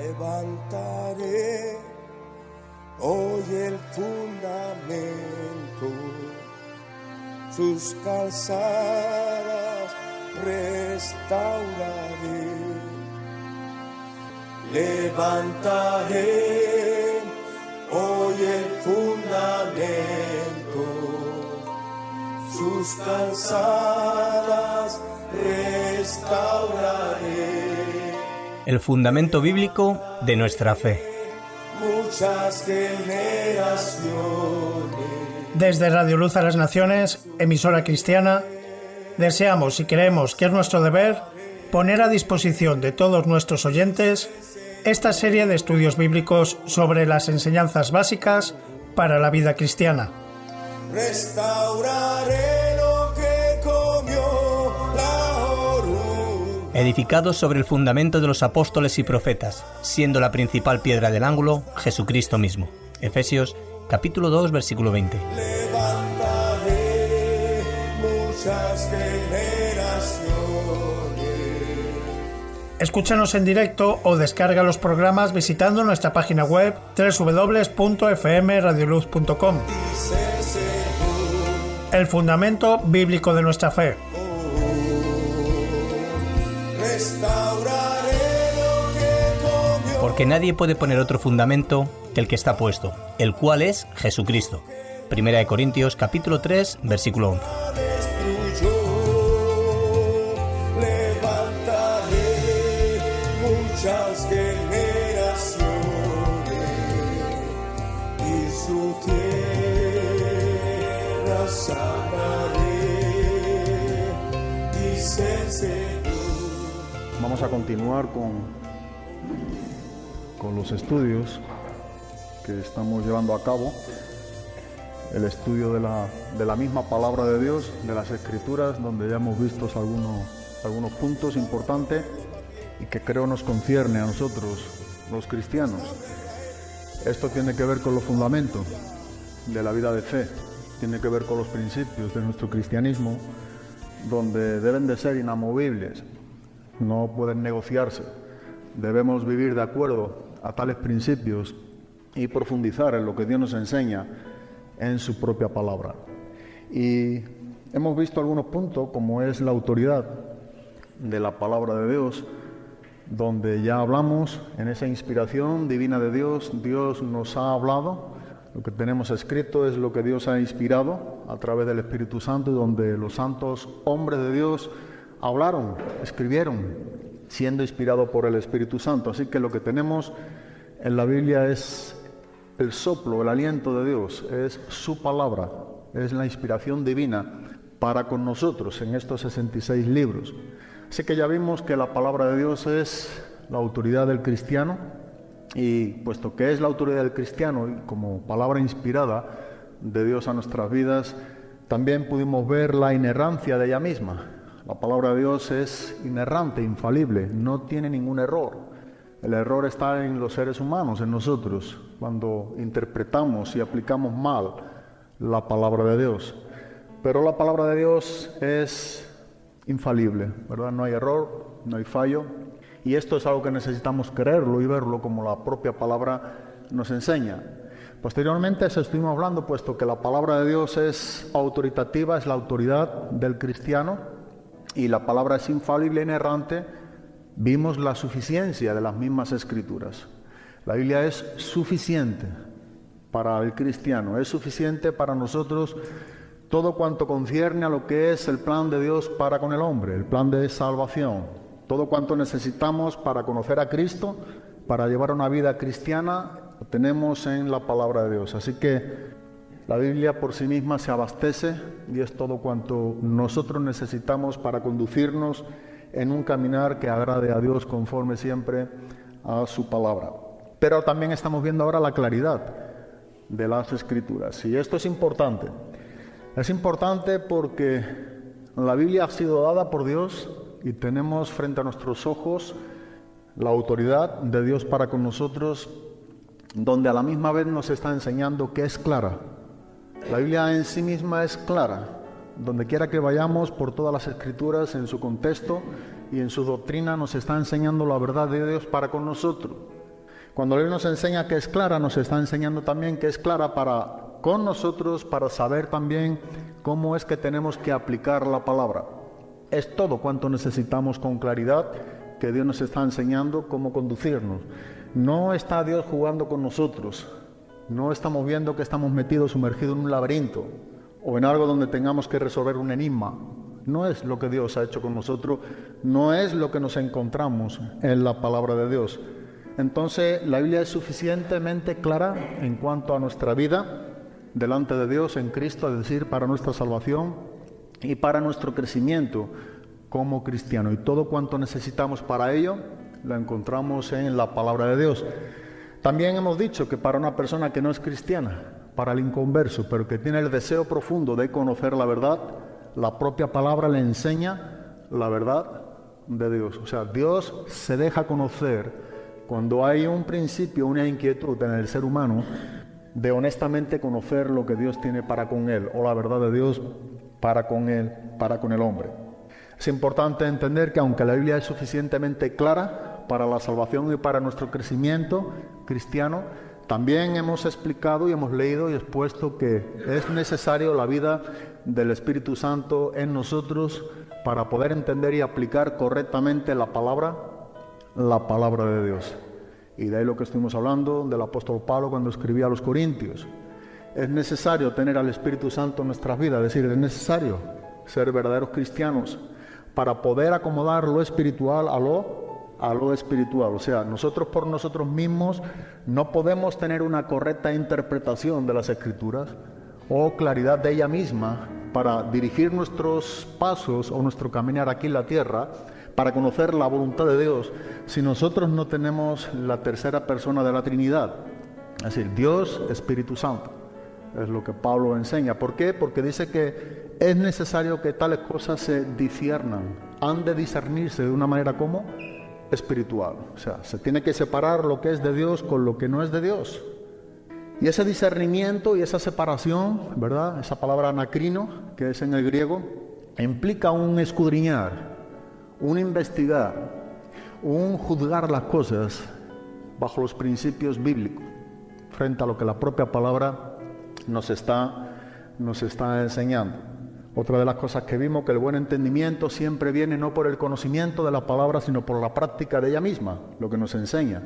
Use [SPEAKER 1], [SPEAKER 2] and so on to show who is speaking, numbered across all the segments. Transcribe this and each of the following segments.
[SPEAKER 1] Levantaré hoy el fundamento, sus calzadas restauraré. Levantaré hoy el fundamento, sus calzadas restauraré.
[SPEAKER 2] El fundamento bíblico de nuestra fe.
[SPEAKER 1] Muchas generaciones.
[SPEAKER 3] Desde Radio Luz a las Naciones, emisora cristiana, deseamos y creemos que es nuestro deber poner a disposición de todos nuestros oyentes esta serie de estudios bíblicos sobre las enseñanzas básicas para la vida cristiana.
[SPEAKER 1] Restauraré lo que comió la oruga.
[SPEAKER 2] Edificados sobre el fundamento de los apóstoles y profetas, siendo la principal piedra del ángulo Jesucristo mismo. Efesios capítulo 2, versículo 20.
[SPEAKER 1] Levantaré muchas generaciones.
[SPEAKER 3] Escúchanos en directo o descarga los programas visitando nuestra página web www.fmradioluz.com. El fundamento bíblico de nuestra fe.
[SPEAKER 2] Porque nadie puede poner otro fundamento que el que está puesto, el cual es Jesucristo. Primera de Corintios capítulo 3, versículo 11.
[SPEAKER 1] Muchas generaciones y su tierra sanaré, dice el Señor.
[SPEAKER 4] Vamos a continuar con los estudios que estamos llevando a cabo, el estudio de la misma palabra de Dios, de las Escrituras, donde ya hemos visto algunos puntos importantes y que creo nos concierne a nosotros, los cristianos. Esto tiene que ver con los fundamentos de la vida de fe, tiene que ver con los principios de nuestro cristianismo, donde deben de ser inamovibles, no pueden negociarse. Debemos vivir de acuerdo a tales principios y profundizar en lo que Dios nos enseña en su propia palabra. Y hemos visto algunos puntos, como es la autoridad de la palabra de Dios, donde ya hablamos en esa inspiración divina de Dios. Dios nos ha hablado, lo que tenemos escrito es lo que Dios ha inspirado a través del Espíritu Santo, donde los santos hombres de Dios hablaron, escribieron, siendo inspirados por el Espíritu Santo. Así que lo que tenemos en la Biblia es el soplo, el aliento de Dios, es su palabra, es la inspiración divina para con nosotros en estos 66 libros. Así que ya vimos que la palabra de Dios es la autoridad del cristiano, y puesto que es la autoridad del cristiano y como palabra inspirada de Dios a nuestras vidas, también pudimos ver la inerrancia de ella misma. La palabra de Dios es inerrante, infalible, no tiene ningún error. El error está en los seres humanos, en nosotros, cuando interpretamos y aplicamos mal la palabra de Dios. Pero la palabra de Dios es infalible, ¿verdad? No hay error, no hay fallo, y esto es algo que necesitamos creerlo y verlo como la propia palabra nos enseña. Posteriormente se estuvimos hablando, puesto que la palabra de Dios es autoritativa, es la autoridad del cristiano, y la palabra es infalible e inerrante, vimos la suficiencia de las mismas Escrituras. La Biblia es suficiente para el cristiano, es suficiente para nosotros todo cuanto concierne a lo que es el plan de Dios para con el hombre, el plan de salvación, todo cuanto necesitamos para conocer a Cristo, para llevar una vida cristiana, lo tenemos en la palabra de Dios. Así que la Biblia por sí misma se abastece y es todo cuanto nosotros necesitamos para conducirnos en un caminar que agrade a Dios conforme siempre a su palabra. Pero también estamos viendo ahora la claridad de las Escrituras, y esto es importante. Es importante porque la Biblia ha sido dada por Dios y tenemos frente a nuestros ojos la autoridad de Dios para con nosotros, donde a la misma vez nos está enseñando que es clara. La Biblia en sí misma es clara. Donde quiera que vayamos, por todas las Escrituras, en su contexto y en su doctrina, nos está enseñando la verdad de Dios para con nosotros. Cuando Él nos enseña que es clara, nos está enseñando también que es clara con nosotros, para saber también cómo es que tenemos que aplicar la palabra. Es todo cuanto necesitamos con claridad, que Dios nos está enseñando cómo conducirnos. No está Dios jugando con nosotros. No estamos viendo que estamos metidos, sumergidos en un laberinto o en algo donde tengamos que resolver un enigma. No es lo que Dios ha hecho con nosotros, no es lo que nos encontramos en la palabra de Dios. Entonces, la Biblia es suficientemente clara en cuanto a nuestra vida delante de Dios en Cristo, es decir, para nuestra salvación y para nuestro crecimiento como cristiano. Y todo cuanto necesitamos para ello lo encontramos en la palabra de Dios. También hemos dicho que para una persona que no es cristiana, para el inconverso, pero que tiene el deseo profundo de conocer la verdad, la propia palabra le enseña la verdad de Dios. O sea, Dios se deja conocer cuando hay un principio, una inquietud en el ser humano de honestamente conocer lo que Dios tiene para con él, o la verdad de Dios para con él, para con el hombre. Es importante entender que aunque la Biblia es suficientemente clara para la salvación y para nuestro crecimiento cristiano, también hemos explicado y hemos leído y expuesto que es necesario la vida del Espíritu Santo en nosotros para poder entender y aplicar correctamente la palabra de Dios. Y de ahí lo que estuvimos hablando del apóstol Pablo cuando escribía a los Corintios. Es necesario tener al Espíritu Santo en nuestras vidas, es decir, es necesario ser verdaderos cristianos para poder acomodar lo espiritual a lo espiritual. O sea, nosotros por nosotros mismos no podemos tener una correcta interpretación de las Escrituras o claridad de ella misma para dirigir nuestros pasos o nuestro caminar aquí en la tierra, para conocer la voluntad de Dios, si nosotros no tenemos la tercera persona de la Trinidad, es decir, Dios, Espíritu Santo. Es lo que Pablo enseña. ¿Por qué? Porque dice que es necesario que tales cosas se disciernan, han de discernirse de una manera como espiritual. O sea, se tiene que separar lo que es de Dios con lo que no es de Dios. Y ese discernimiento y esa separación, ¿verdad? Esa palabra anacrino, que es en el griego, implica un escudriñar, un investigar, un juzgar las cosas bajo los principios bíblicos, frente a lo que la propia palabra nos está enseñando. Otra de las cosas que vimos, que el buen entendimiento siempre viene no por el conocimiento de la palabra, sino por la práctica de ella misma, lo que nos enseña.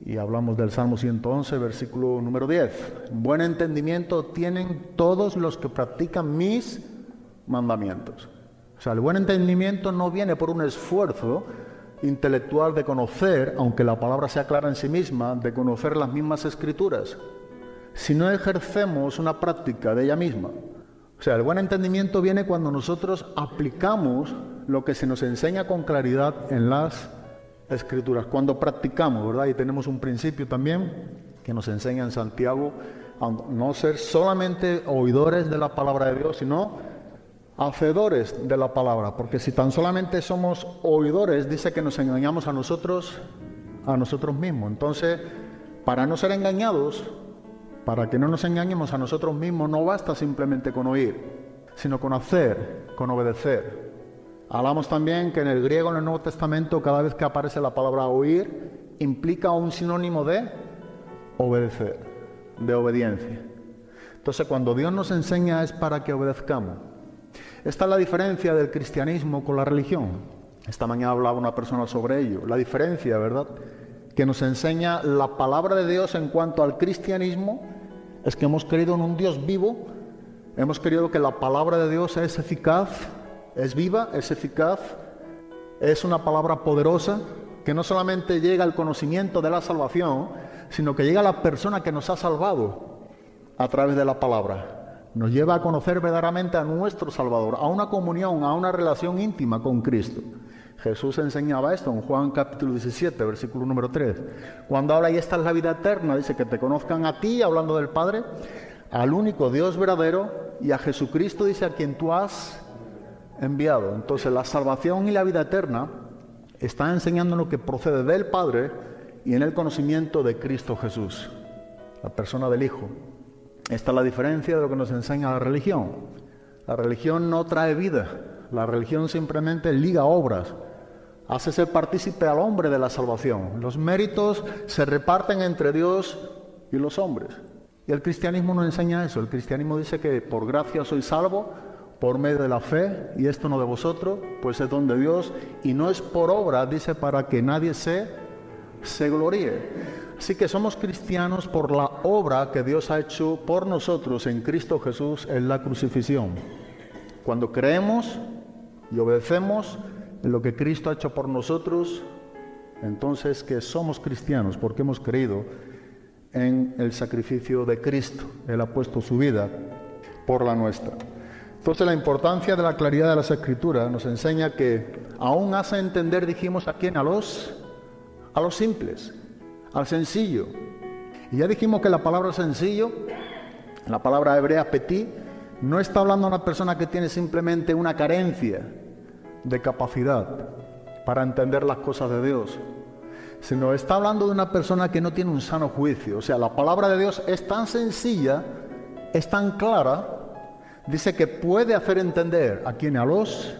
[SPEAKER 4] Y hablamos del Salmo 111, versículo número 10. Buen entendimiento tienen todos los que practican mis mandamientos. O sea, el buen entendimiento no viene por un esfuerzo intelectual de conocer, aunque la palabra sea clara en sí misma, de conocer las mismas Escrituras, si no ejercemos una práctica de ella misma. O sea, el buen entendimiento viene cuando nosotros aplicamos lo que se nos enseña con claridad en las Escrituras, cuando practicamos, ¿verdad? Y tenemos un principio también que nos enseña en Santiago a no ser solamente oidores de la palabra de Dios, sino hacedores de la palabra, porque si tan solamente somos oidores, dice que nos engañamos a nosotros mismos. Entonces, para no ser engañados, para que no nos engañemos a nosotros mismos, no basta simplemente con oír, sino con hacer, con obedecer. Hablamos también que en el griego, en el Nuevo Testamento, cada vez que aparece la palabra oír, implica un sinónimo de obedecer, de obediencia. Entonces, cuando Dios nos enseña es para que obedezcamos. Esta es la diferencia del cristianismo con la religión. Esta mañana hablaba una persona sobre ello. La diferencia, ¿verdad?, que nos enseña la palabra de Dios en cuanto al cristianismo es que hemos creído en un Dios vivo, hemos creído que la palabra de Dios es eficaz, es viva, es eficaz, es una palabra poderosa que no solamente llega al conocimiento de la salvación, sino que llega a la persona que nos ha salvado a través de la palabra. Nos lleva a conocer verdaderamente a nuestro Salvador, a una comunión, a una relación íntima con Cristo. Jesús enseñaba esto en Juan capítulo 17, versículo número 3. Cuando habla, y esta es la vida eterna, dice que te conozcan a ti, hablando del Padre, al único Dios verdadero, y a Jesucristo, dice, a quien tú has enviado. Entonces la salvación y la vida eterna están enseñando lo que procede del Padre y en el conocimiento de Cristo Jesús, la persona del Hijo. Esta es la diferencia de lo que nos enseña la religión. La religión no trae vida, la religión simplemente liga obras hace ser partícipe al hombre de la salvación. Los méritos se reparten entre Dios y los hombres. Y el cristianismo no enseña eso. El cristianismo dice que por gracia sois salvos por medio de la fe, y esto no de vosotros, pues es don de Dios, y no es por obra, dice, para que nadie se gloríe. Así que somos cristianos por la obra que Dios ha hecho por nosotros en Cristo Jesús en la crucifixión. Cuando creemos y obedecemos en lo que Cristo ha hecho por nosotros, entonces que somos cristianos porque hemos creído en el sacrificio de Cristo. Él ha puesto su vida por la nuestra. Entonces la importancia de la claridad de las Escrituras nos enseña que aún hace entender, dijimos, ¿a quién? A los simples, al sencillo. Y ya dijimos que la palabra sencillo, la palabra hebrea petit, no está hablando a una persona que tiene simplemente una carencia de capacidad para entender las cosas de Dios, sino está hablando de una persona que no tiene un sano juicio. O sea, la palabra de Dios es tan sencilla, es tan clara, dice que puede hacer entender a quién, a los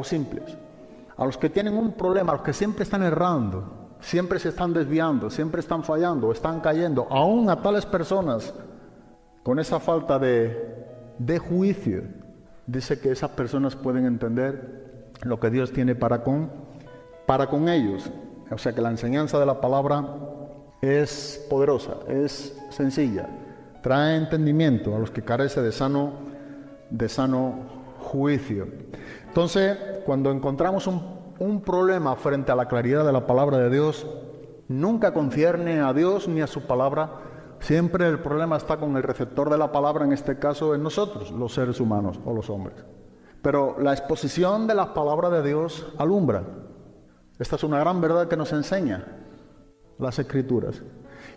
[SPEAKER 4] simples, a los que tienen un problema, a los que siempre están errando, siempre se están desviando, siempre están fallando, están cayendo, aún a tales personas con esa falta de juicio. Dice que esas personas pueden entender lo que Dios tiene para con ellos. O sea que la enseñanza de la palabra es poderosa, es sencilla, trae entendimiento a los que carecen de sano juicio. Entonces, cuando encontramos un problema frente a la claridad de la palabra de Dios, nunca concierne a Dios ni a su palabra. Siempre el problema está con el receptor de la palabra, en este caso en nosotros, los seres humanos o los hombres. Pero la exposición de la palabra de Dios alumbra. Esta es una gran verdad que nos enseña las Escrituras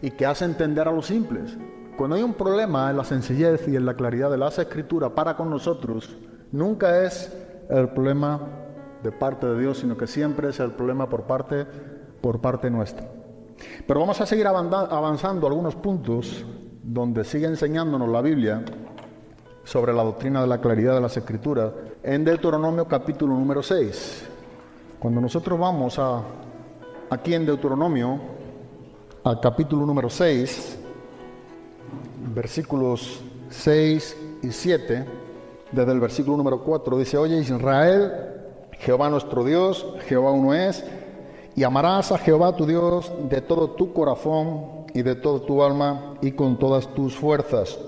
[SPEAKER 4] y que hace entender a los simples. Cuando hay un problema en la sencillez y en la claridad de las Escrituras para con nosotros, nunca es el problema de parte de Dios, sino que siempre es el problema por parte nuestra. Pero vamos a seguir avanzando algunos puntos donde sigue enseñándonos la Biblia sobre la doctrina de la claridad de las Escrituras en Deuteronomio capítulo número 6. Cuando nosotros vamos aquí en Deuteronomio al capítulo número 6, versículos 6 y 7, desde el versículo número 4 dice: Oye Israel, Jehová nuestro Dios, Jehová uno es, y amarás a Jehová tu Dios de todo tu corazón y de toda tu alma y con todas tus fuerzas.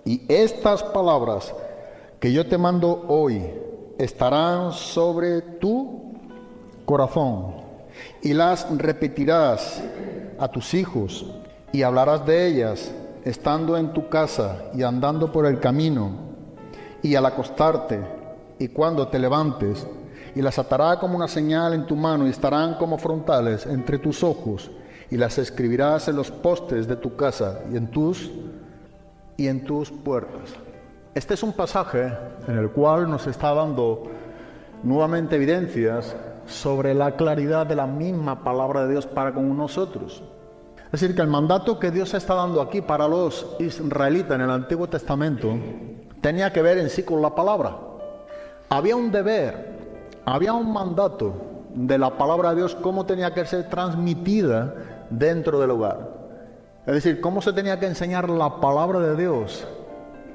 [SPEAKER 4] Y estas palabras que yo te mando hoy estarán sobre tu corazón, y las repetirás a tus hijos, y hablarás de ellas estando en tu casa y andando por el camino, y al acostarte y cuando te levantes, y las atarás como una señal en tu mano, y estarán como frontales entre tus ojos, y las escribirás en los postes de tu casa y en tus puertas. Este es un pasaje en el cual nos está dando nuevamente evidencias sobre la claridad de la misma palabra de Dios para con nosotros. Es decir, que el mandato que Dios está dando aquí para los israelitas en el Antiguo Testamento tenía que ver en sí con la palabra. Había un deber, había un mandato de la palabra de Dios, cómo tenía que ser transmitida dentro del hogar. Es decir, cómo se tenía que enseñar la palabra de Dios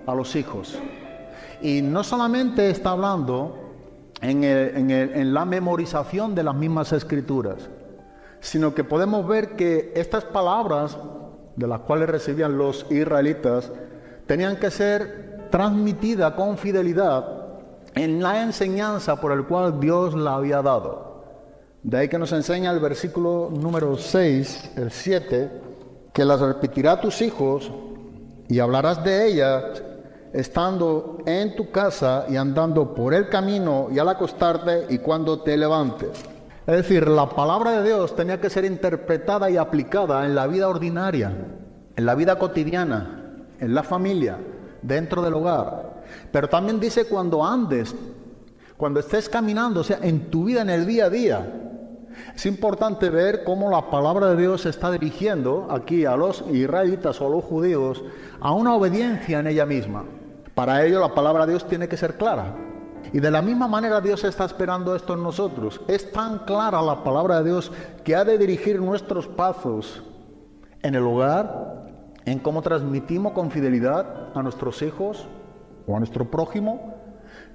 [SPEAKER 4] a los hijos. Y no solamente está hablando en la memorización de las mismas Escrituras, sino que podemos ver que estas palabras de las cuales recibían los israelitas tenían que ser transmitidas con fidelidad en la enseñanza por el cual Dios la había dado. De ahí que nos enseña el versículo número 6, el 7, que las repetirá a tus hijos y hablarás de ellas estando en tu casa y andando por el camino y al acostarte y cuando te levantes. Es decir, la palabra de Dios tenía que ser interpretada y aplicada en la vida ordinaria, en la vida cotidiana, en la familia, dentro del hogar. Pero también dice cuando andes, cuando estés caminando, o sea, en tu vida, en el día a día. Es importante ver cómo la palabra de Dios se está dirigiendo aquí a los israelitas o a los judíos a una obediencia en ella misma. Para ello la palabra de Dios tiene que ser clara, Y de la misma manera Dios está esperando esto en nosotros. Es tan clara la palabra de Dios que ha de dirigir nuestros pasos en el hogar, en cómo transmitimos con fidelidad a nuestros hijos o a nuestro prójimo,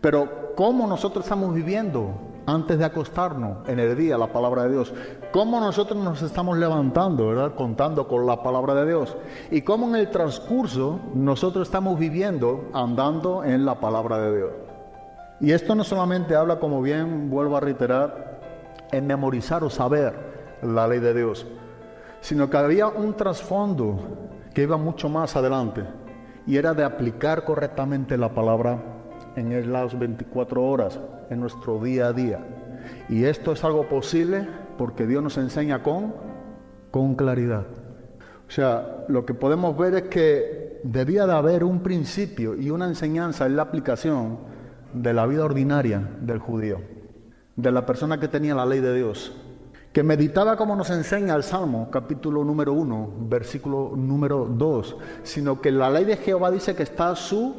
[SPEAKER 4] pero cómo nosotros estamos viviendo antes de acostarnos en el día la palabra de Dios, cómo nosotros nos estamos levantando, ¿verdad?, contando con la palabra de Dios, y cómo en el transcurso nosotros estamos viviendo andando en la palabra de Dios. Y esto no solamente habla, como bien vuelvo a reiterar, en memorizar o saber la ley de Dios, sino que había un trasfondo que iba mucho más adelante, y era de aplicar correctamente la palabra en las 24 horas, en nuestro día a día. Y esto es algo posible porque Dios nos enseña con claridad. O sea, lo que podemos ver es que debía de haber un principio y una enseñanza en la aplicación de la vida ordinaria del judío, de la persona que tenía la ley de Dios, que meditaba como nos enseña el Salmo, capítulo número 1, versículo número 2, sino que la ley de Jehová dice que está su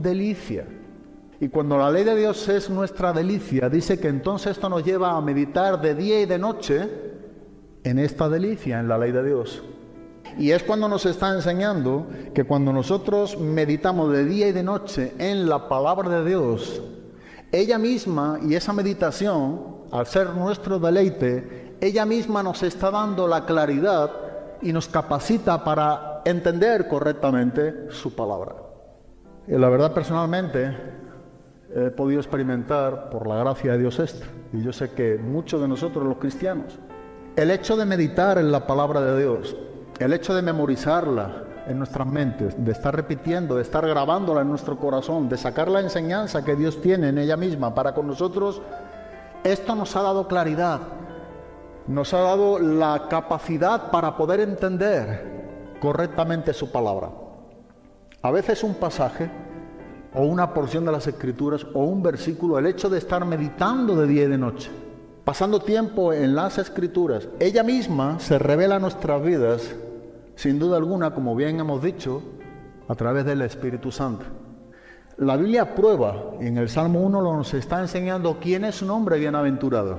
[SPEAKER 4] delicia. Y cuando la ley de Dios es nuestra delicia, dice que entonces esto nos lleva a meditar de día y de noche en esta delicia, en la ley de Dios. Y es cuando nos está enseñando que cuando nosotros meditamos de día y de noche en la palabra de Dios, ella misma, y esa meditación, al ser nuestro deleite, ella misma nos está dando la claridad y nos capacita para entender correctamente su palabra. Y la verdad, personalmente, he podido experimentar por la gracia de Dios esto, y yo sé que muchos de nosotros los cristianos, el hecho de meditar en la palabra de Dios, el hecho de memorizarla en nuestras mentes, de estar repitiendo, de estar grabándola en nuestro corazón, de sacar la enseñanza que Dios tiene en ella misma para con nosotros, esto nos ha dado claridad, nos ha dado la capacidad para poder entender correctamente su palabra. A veces un pasaje o una porción de las Escrituras o un versículo, el hecho de estar meditando de día y de noche, pasando tiempo en las Escrituras, ella misma se revela a nuestras vidas, sin duda alguna, como bien hemos dicho, a través del Espíritu Santo. La Biblia prueba, en el Salmo 1 nos está enseñando quién es un hombre bienaventurado.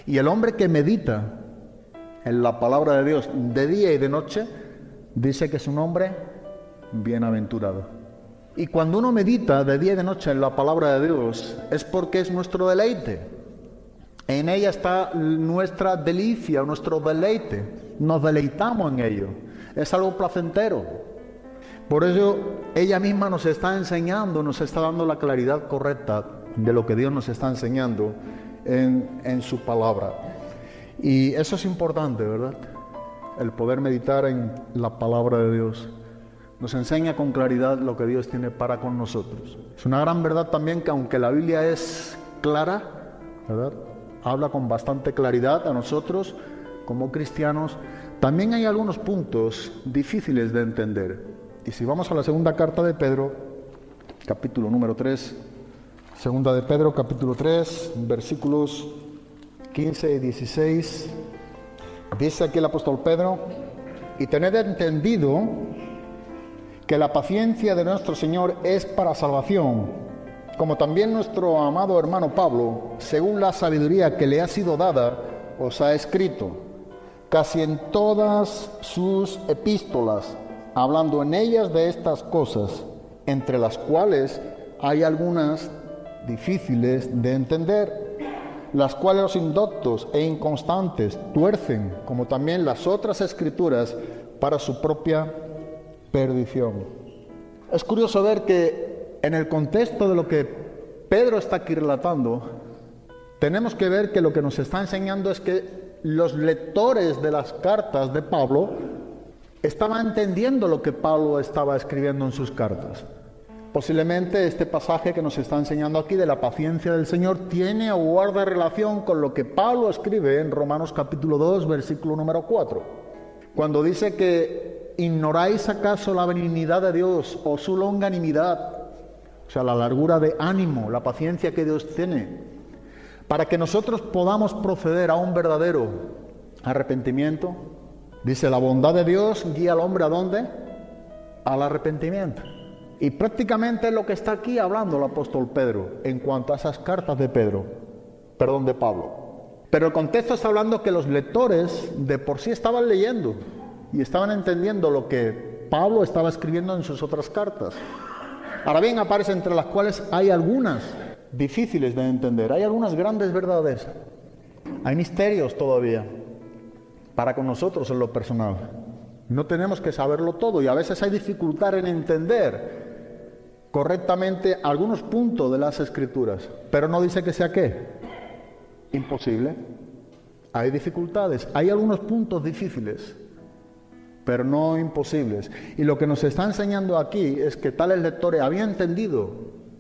[SPEAKER 4] Y el hombre que medita en la palabra de Dios de día y de noche, dice que es un hombre bienaventurado. Y cuando uno medita de día y de noche en la palabra de Dios, es porque es nuestro deleite. En ella está nuestra delicia, nuestro deleite. Nos deleitamos en ello. Es algo placentero. Por eso ella misma nos está enseñando, nos está dando la claridad correcta de lo que Dios nos está enseñando en su palabra. Y eso es importante, ¿verdad? El poder meditar en la palabra de Dios. Nos enseña con claridad lo que Dios tiene para con nosotros. Es una gran verdad también que aunque la Biblia es clara, ¿verdad?, habla con bastante claridad a nosotros como cristianos, también hay algunos puntos difíciles de entender. Y si vamos a la segunda carta de Pedro, capítulo número 3, segunda de Pedro, capítulo 3, versículos 15 y 16, dice aquí el apóstol Pedro: y tened entendido que la paciencia de nuestro Señor es para salvación, como también nuestro amado hermano Pablo, según la sabiduría que le ha sido dada, os ha escrito, casi en todas sus epístolas, hablando en ellas de estas cosas, entre las cuales hay algunas difíciles de entender, las cuales los indoctos e inconstantes tuercen, como también las otras escrituras, para su propia perdición. Es curioso ver que en el contexto de lo que Pedro está aquí relatando, tenemos que ver que lo que nos está enseñando es que los lectores de las cartas de Pablo estaban entendiendo lo que Pablo estaba escribiendo en sus cartas. Posiblemente este pasaje que nos está enseñando aquí de la paciencia del Señor tiene o guarda relación con lo que Pablo escribe en Romanos capítulo 2, versículo número 4, cuando dice que ¿ignoráis acaso la benignidad de Dios o su longanimidad? O sea, la largura de ánimo, la paciencia que Dios tiene, para que nosotros podamos proceder a un verdadero arrepentimiento. Dice, la bondad de Dios guía al hombre ¿a dónde? Al arrepentimiento. Y prácticamente es lo que está aquí hablando el apóstol Pedro en cuanto a esas cartas de Pablo. Pero el contexto está hablando que los lectores de por sí estaban leyendo y estaban entendiendo lo que Pablo estaba escribiendo en sus otras cartas. Ahora bien, aparece entre las cuales hay algunas difíciles de entender, hay algunas grandes verdades, hay misterios todavía para con nosotros en lo personal. No tenemos que saberlo todo y a veces hay dificultad en entender correctamente algunos puntos de las Escrituras, pero no dice que sea ¿qué? Imposible. Hay dificultades, hay algunos puntos difíciles, pero no imposibles. Y lo que nos está enseñando aquí es que tales lectores habían entendido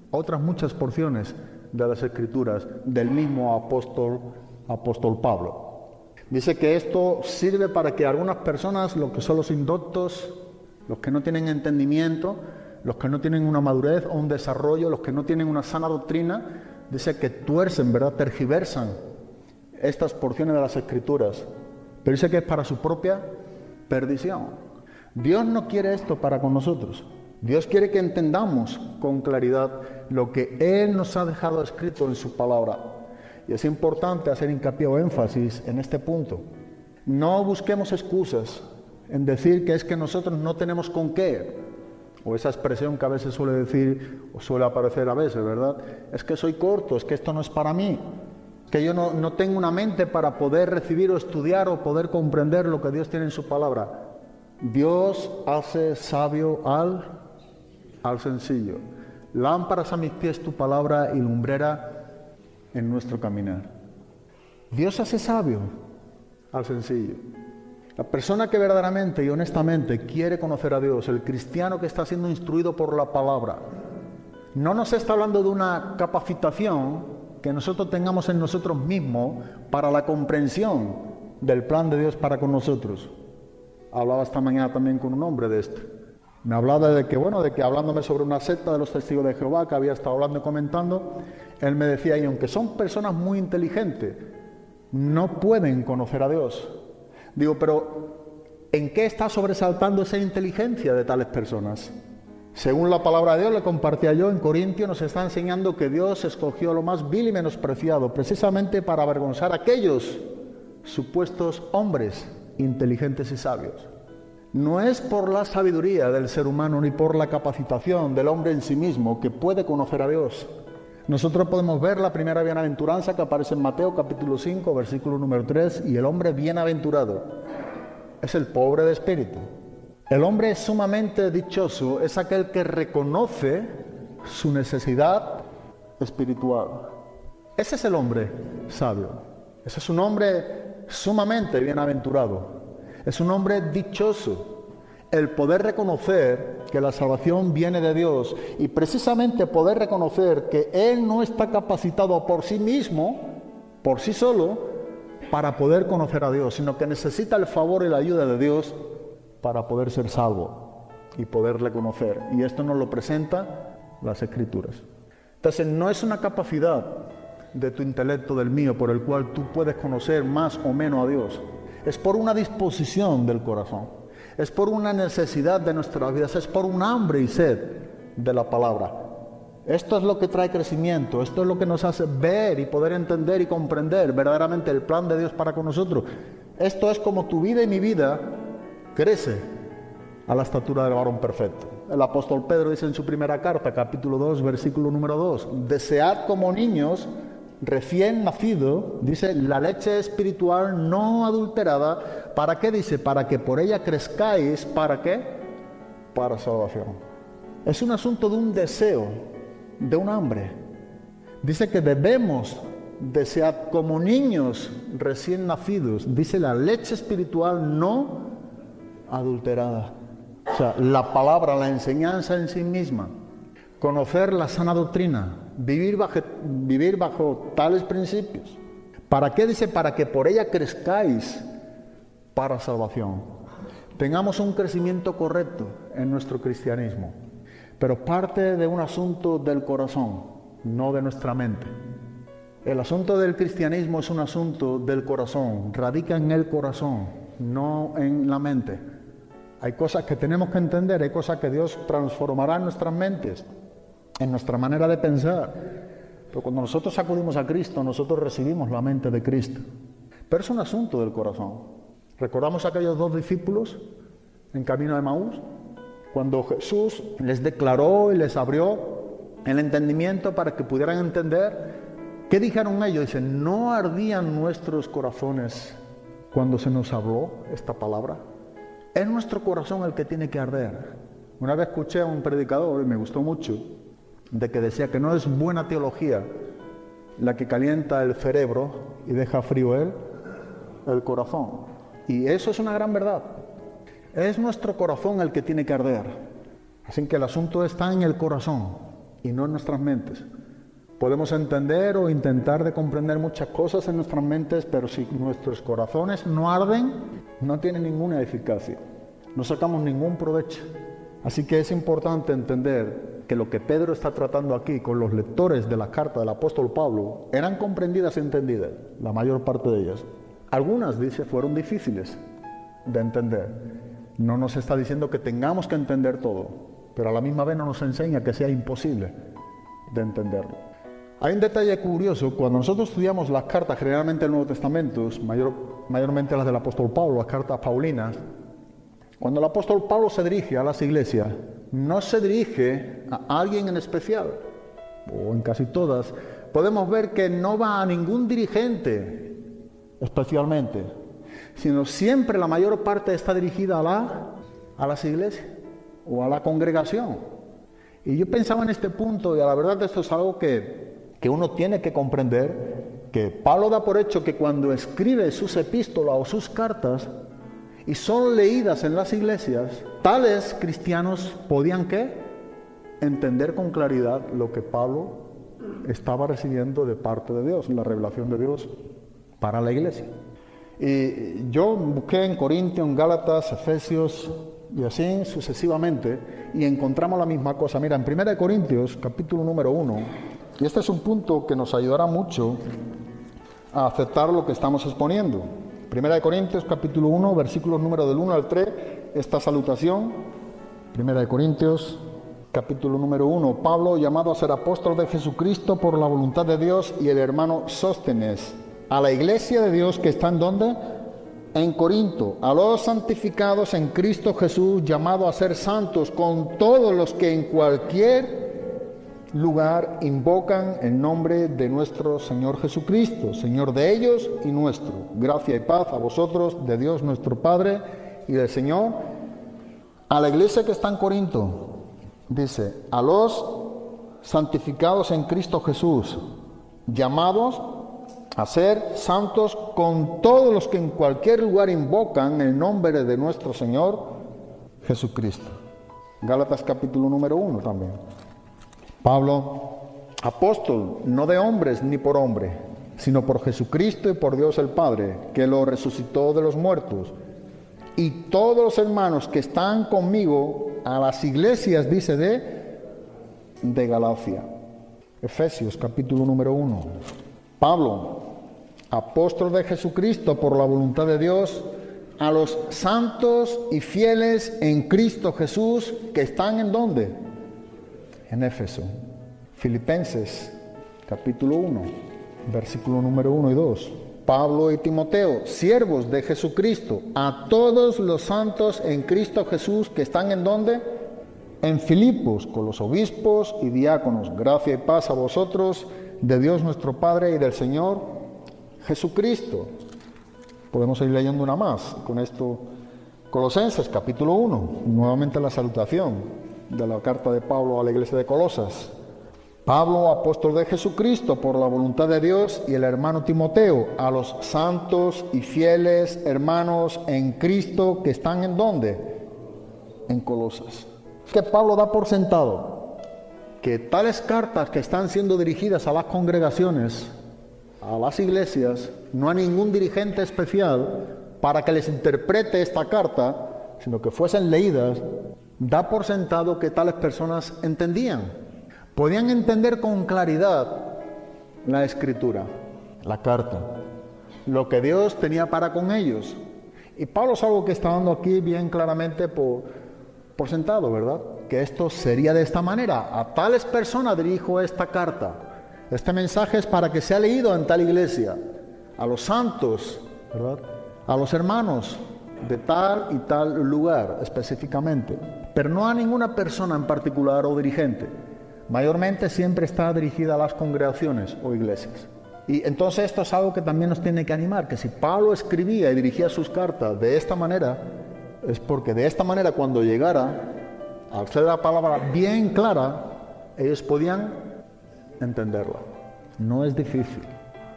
[SPEAKER 4] otras muchas porciones de las Escrituras del mismo apóstol Pablo. Dice que esto sirve para que algunas personas, los que son los indoctos, los que no tienen entendimiento, los que no tienen una madurez o un desarrollo, los que no tienen una sana doctrina, dice que tuercen, ¿verdad? Tergiversan estas porciones de las Escrituras, pero dice que es para su propia perdición. Dios no quiere esto para con nosotros. Dios quiere que entendamos con claridad lo que Él nos ha dejado escrito en su palabra. Y es importante hacer hincapié o énfasis en este punto. No busquemos excusas en decir que es que nosotros no tenemos con qué. O esa expresión que a veces suele decir, o suele aparecer a veces, ¿verdad? Es que soy corto, es que esto no es para mí. Que yo no tengo una mente para poder recibir o estudiar o poder comprender lo que Dios tiene en su palabra. Dios hace sabio al sencillo. Lámparas a mis pies tu palabra y lumbrera en nuestro caminar. Dios hace sabio al sencillo. La persona que verdaderamente y honestamente quiere conocer a Dios, el cristiano que está siendo instruido por la palabra, no nos está hablando de una capacitación que nosotros tengamos en nosotros mismos para la comprensión del plan de Dios para con nosotros. Hablaba esta mañana también con un hombre de esto. Me hablaba de que hablándome sobre una secta de los testigos de Jehová que había estado hablando y comentando, él me decía, y aunque son personas muy inteligentes, no pueden conocer a Dios. Digo, pero ¿en qué está sobresaltando esa inteligencia de tales personas? Según la palabra de Dios, le compartía yo en Corintios, nos está enseñando que Dios escogió lo más vil y menospreciado, precisamente para avergonzar a aquellos supuestos hombres inteligentes y sabios. No es por la sabiduría del ser humano ni por la capacitación del hombre en sí mismo que puede conocer a Dios. Nosotros podemos ver la primera bienaventuranza que aparece en Mateo capítulo 5, versículo número 3, y el hombre bienaventurado es el pobre de espíritu. El hombre sumamente dichoso es aquel que reconoce su necesidad espiritual. Ese es el hombre sabio. Ese es un hombre sumamente bienaventurado. Es un hombre dichoso. El poder reconocer que la salvación viene de Dios y precisamente poder reconocer que Él no está capacitado por sí mismo, por sí solo, para poder conocer a Dios, sino que necesita el favor y la ayuda de Dios para poder ser salvo y poderle conocer. Y esto nos lo presenta las Escrituras. Entonces no es una capacidad de tu intelecto, del mío, por el cual tú puedes conocer más o menos a Dios. Es por una disposición del corazón. Es por una necesidad de nuestras vidas, es por un hambre y sed de la palabra. Esto es lo que trae crecimiento, esto es lo que nos hace ver y poder entender y comprender verdaderamente el plan de Dios para con nosotros. Esto es como tu vida y mi vida crece a la estatura del varón perfecto. El apóstol Pedro dice en su primera carta, capítulo 2, versículo número 2, desead como niños recién nacido, dice, la leche espiritual no adulterada. ¿Para qué? Dice, para que por ella crezcáis. ¿Para qué? Para salvación. Es un asunto de un deseo, de un hambre. Dice que debemos desear como niños recién nacidos. Dice la leche espiritual no adulterada. O sea, la palabra, la enseñanza en sí misma. Conocer la sana doctrina, vivir bajo tales principios. ¿Para qué? Dice, para que por ella crezcáis para salvación. Tengamos un crecimiento correcto en nuestro cristianismo, pero parte de un asunto del corazón, no de nuestra mente. El asunto del cristianismo es un asunto del corazón, radica en el corazón, no en la mente. Hay cosas que tenemos que entender, hay cosas que Dios transformará en nuestras mentes, en nuestra manera de pensar. Pero cuando nosotros acudimos a Cristo, nosotros recibimos la mente de Cristo. Pero es un asunto del corazón. ¿Recordamos a aquellos 2 discípulos en camino de Emaús? Cuando Jesús les declaró y les abrió el entendimiento para que pudieran entender, ¿qué dijeron ellos? Dicen, ¿no ardían nuestros corazones cuando se nos habló esta palabra? Es nuestro corazón el que tiene que arder. Una vez escuché a un predicador, y me gustó mucho, de que decía que no es buena teología la que calienta el cerebro y deja frío el corazón. Y eso es una gran verdad. Es nuestro corazón el que tiene que arder. Así que el asunto está en el corazón y no en nuestras mentes. Podemos entender o intentar de comprender muchas cosas en nuestras mentes, pero si nuestros corazones no arden, no tienen ninguna eficacia. No sacamos ningún provecho. Así que es importante entender que lo que Pedro está tratando aquí con los lectores de la carta del apóstol Pablo eran comprendidas y entendidas, la mayor parte de ellas. Algunas, dice, fueron difíciles de entender. No nos está diciendo que tengamos que entender todo, pero a la misma vez no nos enseña que sea imposible de entenderlo. Hay un detalle curioso, cuando nosotros estudiamos las cartas, generalmente el Nuevo Testamento, mayormente las del apóstol Pablo, las cartas paulinas, cuando el apóstol Pablo se dirige a las iglesias, no se dirige a alguien en especial, o en casi todas, podemos ver que no va a ningún dirigente especialmente, sino siempre la mayor parte está dirigida a las iglesias o a la congregación. Y yo pensaba en este punto, y a la verdad esto es algo que uno tiene que comprender, que Pablo da por hecho que cuando escribe sus epístolas o sus cartas y son leídas en las iglesias, tales cristianos podían ¿qué? Entender con claridad lo que Pablo estaba recibiendo de parte de Dios, la revelación de Dios para la iglesia. Y yo busqué en Corintios, en Gálatas, Efesios y así sucesivamente, y encontramos la misma cosa. Mira, en 1 Corintios, capítulo número 1, y este es un punto que nos ayudará mucho a aceptar lo que estamos exponiendo. 1 Corintios, capítulo 1, versículos número del 1 al 3, esta salutación. 1 Corintios, capítulo número 1, Pablo, llamado a ser apóstol de Jesucristo por la voluntad de Dios, y el hermano Sóstenes, a la iglesia de Dios que está en ¿dónde? En Corinto, a los santificados en Cristo Jesús, llamados a ser santos, con todos los que en cualquier lugar invocan el nombre de nuestro Señor Jesucristo, Señor de ellos y nuestro. Gracia y paz a vosotros, de Dios nuestro Padre y del Señor. A la iglesia que está en Corinto, dice, a los santificados en Cristo Jesús, llamados a ser santos con todos los que en cualquier lugar invocan el nombre de nuestro Señor Jesucristo. Gálatas capítulo número 1 también. Pablo, apóstol, no de hombres ni por hombre, sino por Jesucristo y por Dios el Padre, que lo resucitó de los muertos. Y todos los hermanos que están conmigo a las iglesias, dice, de Galacia. Efesios capítulo número 1. Pablo, apóstol de Jesucristo por la voluntad de Dios, a los santos y fieles en Cristo Jesús que están ¿en dónde? En Éfeso. Filipenses capítulo 1, versículo número 1 y 2. Pablo y Timoteo, siervos de Jesucristo, a todos los santos en Cristo Jesús que están ¿en dónde? En Filipos, con los obispos y diáconos. Gracia y paz a vosotros, de Dios nuestro Padre y del Señor Jesucristo. Podemos ir leyendo una más con esto. Colosenses capítulo 1, nuevamente la salutación de la carta de Pablo a la iglesia de Colosas. Pablo, apóstol de Jesucristo por la voluntad de Dios, y el hermano Timoteo, a los santos y fieles hermanos en Cristo que están ¿en dónde? En Colosas. Que Pablo da por sentado que tales cartas que están siendo dirigidas a las congregaciones, a las iglesias, no a ningún dirigente especial para que les interprete esta carta, sino que fuesen leídas, da por sentado que tales personas entendían. Podían entender con claridad la escritura, la carta, lo que Dios tenía para con ellos. Y Pablo es algo que está dando aquí bien claramente por sentado, ¿verdad? Que esto sería de esta manera. A tales personas dirijo esta carta. Este mensaje es para que sea leído en tal iglesia. A los santos, ¿verdad? A los hermanos de tal y tal lugar específicamente. Pero no a ninguna persona en particular o dirigente. Mayormente siempre está dirigida a las congregaciones o iglesias. Y entonces esto es algo que también nos tiene que animar, que si Pablo escribía y dirigía sus cartas de esta manera, es porque de esta manera cuando llegara, al ser la palabra bien clara, ellos podían entenderla. No es difícil.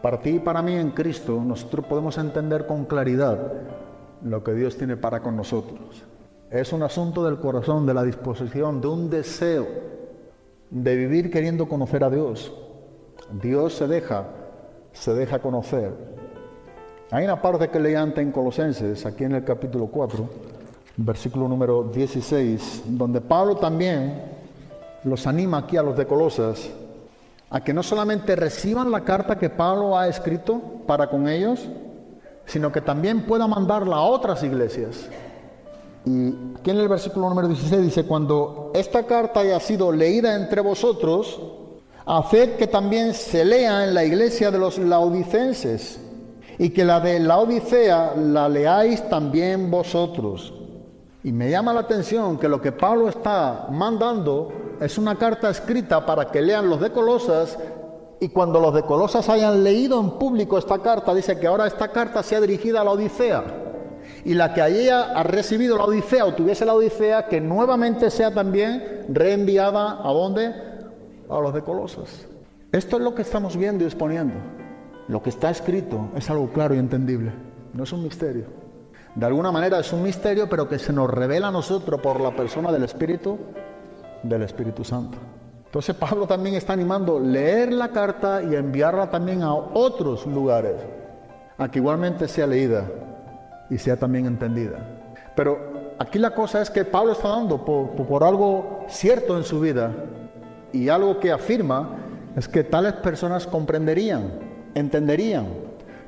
[SPEAKER 4] Para ti y para mí en Cristo, nosotros podemos entender con claridad lo que Dios tiene para con nosotros. Es un asunto del corazón, de la disposición, de un deseo de vivir queriendo conocer a Dios. Dios se deja conocer. Hay una parte que leí antes en Colosenses, aquí en el capítulo 4, versículo número 16, donde Pablo también los anima aquí a los de Colosas a que no solamente reciban la carta que Pablo ha escrito para con ellos, sino que también pueda mandarla a otras iglesias. Y aquí en el versículo número 16 dice: cuando esta carta haya sido leída entre vosotros, haced que también se lea en la iglesia de los laodicenses, y que la de Laodicea la leáis también vosotros. Y me llama la atención que lo que Pablo está mandando es una carta escrita para que lean los de Colosas, y cuando los de Colosas hayan leído en público esta carta, dice que ahora esta carta sea dirigida a la Odisea, y la que haya recibido la Odisea o tuviese la Odisea, que nuevamente sea también reenviada ¿a dónde? A los de Colosas. Esto es lo que estamos viendo y exponiendo. Lo que está escrito es algo claro y entendible, no es un misterio. De alguna manera es un misterio, pero que se nos revela a nosotros por la persona del Espíritu Santo. Entonces Pablo también está animando a leer la carta y a enviarla también a otros lugares, a que igualmente sea leída y sea también entendida. Pero aquí la cosa es que Pablo está dando por algo cierto en su vida, y algo que afirma es que tales personas comprenderían, entenderían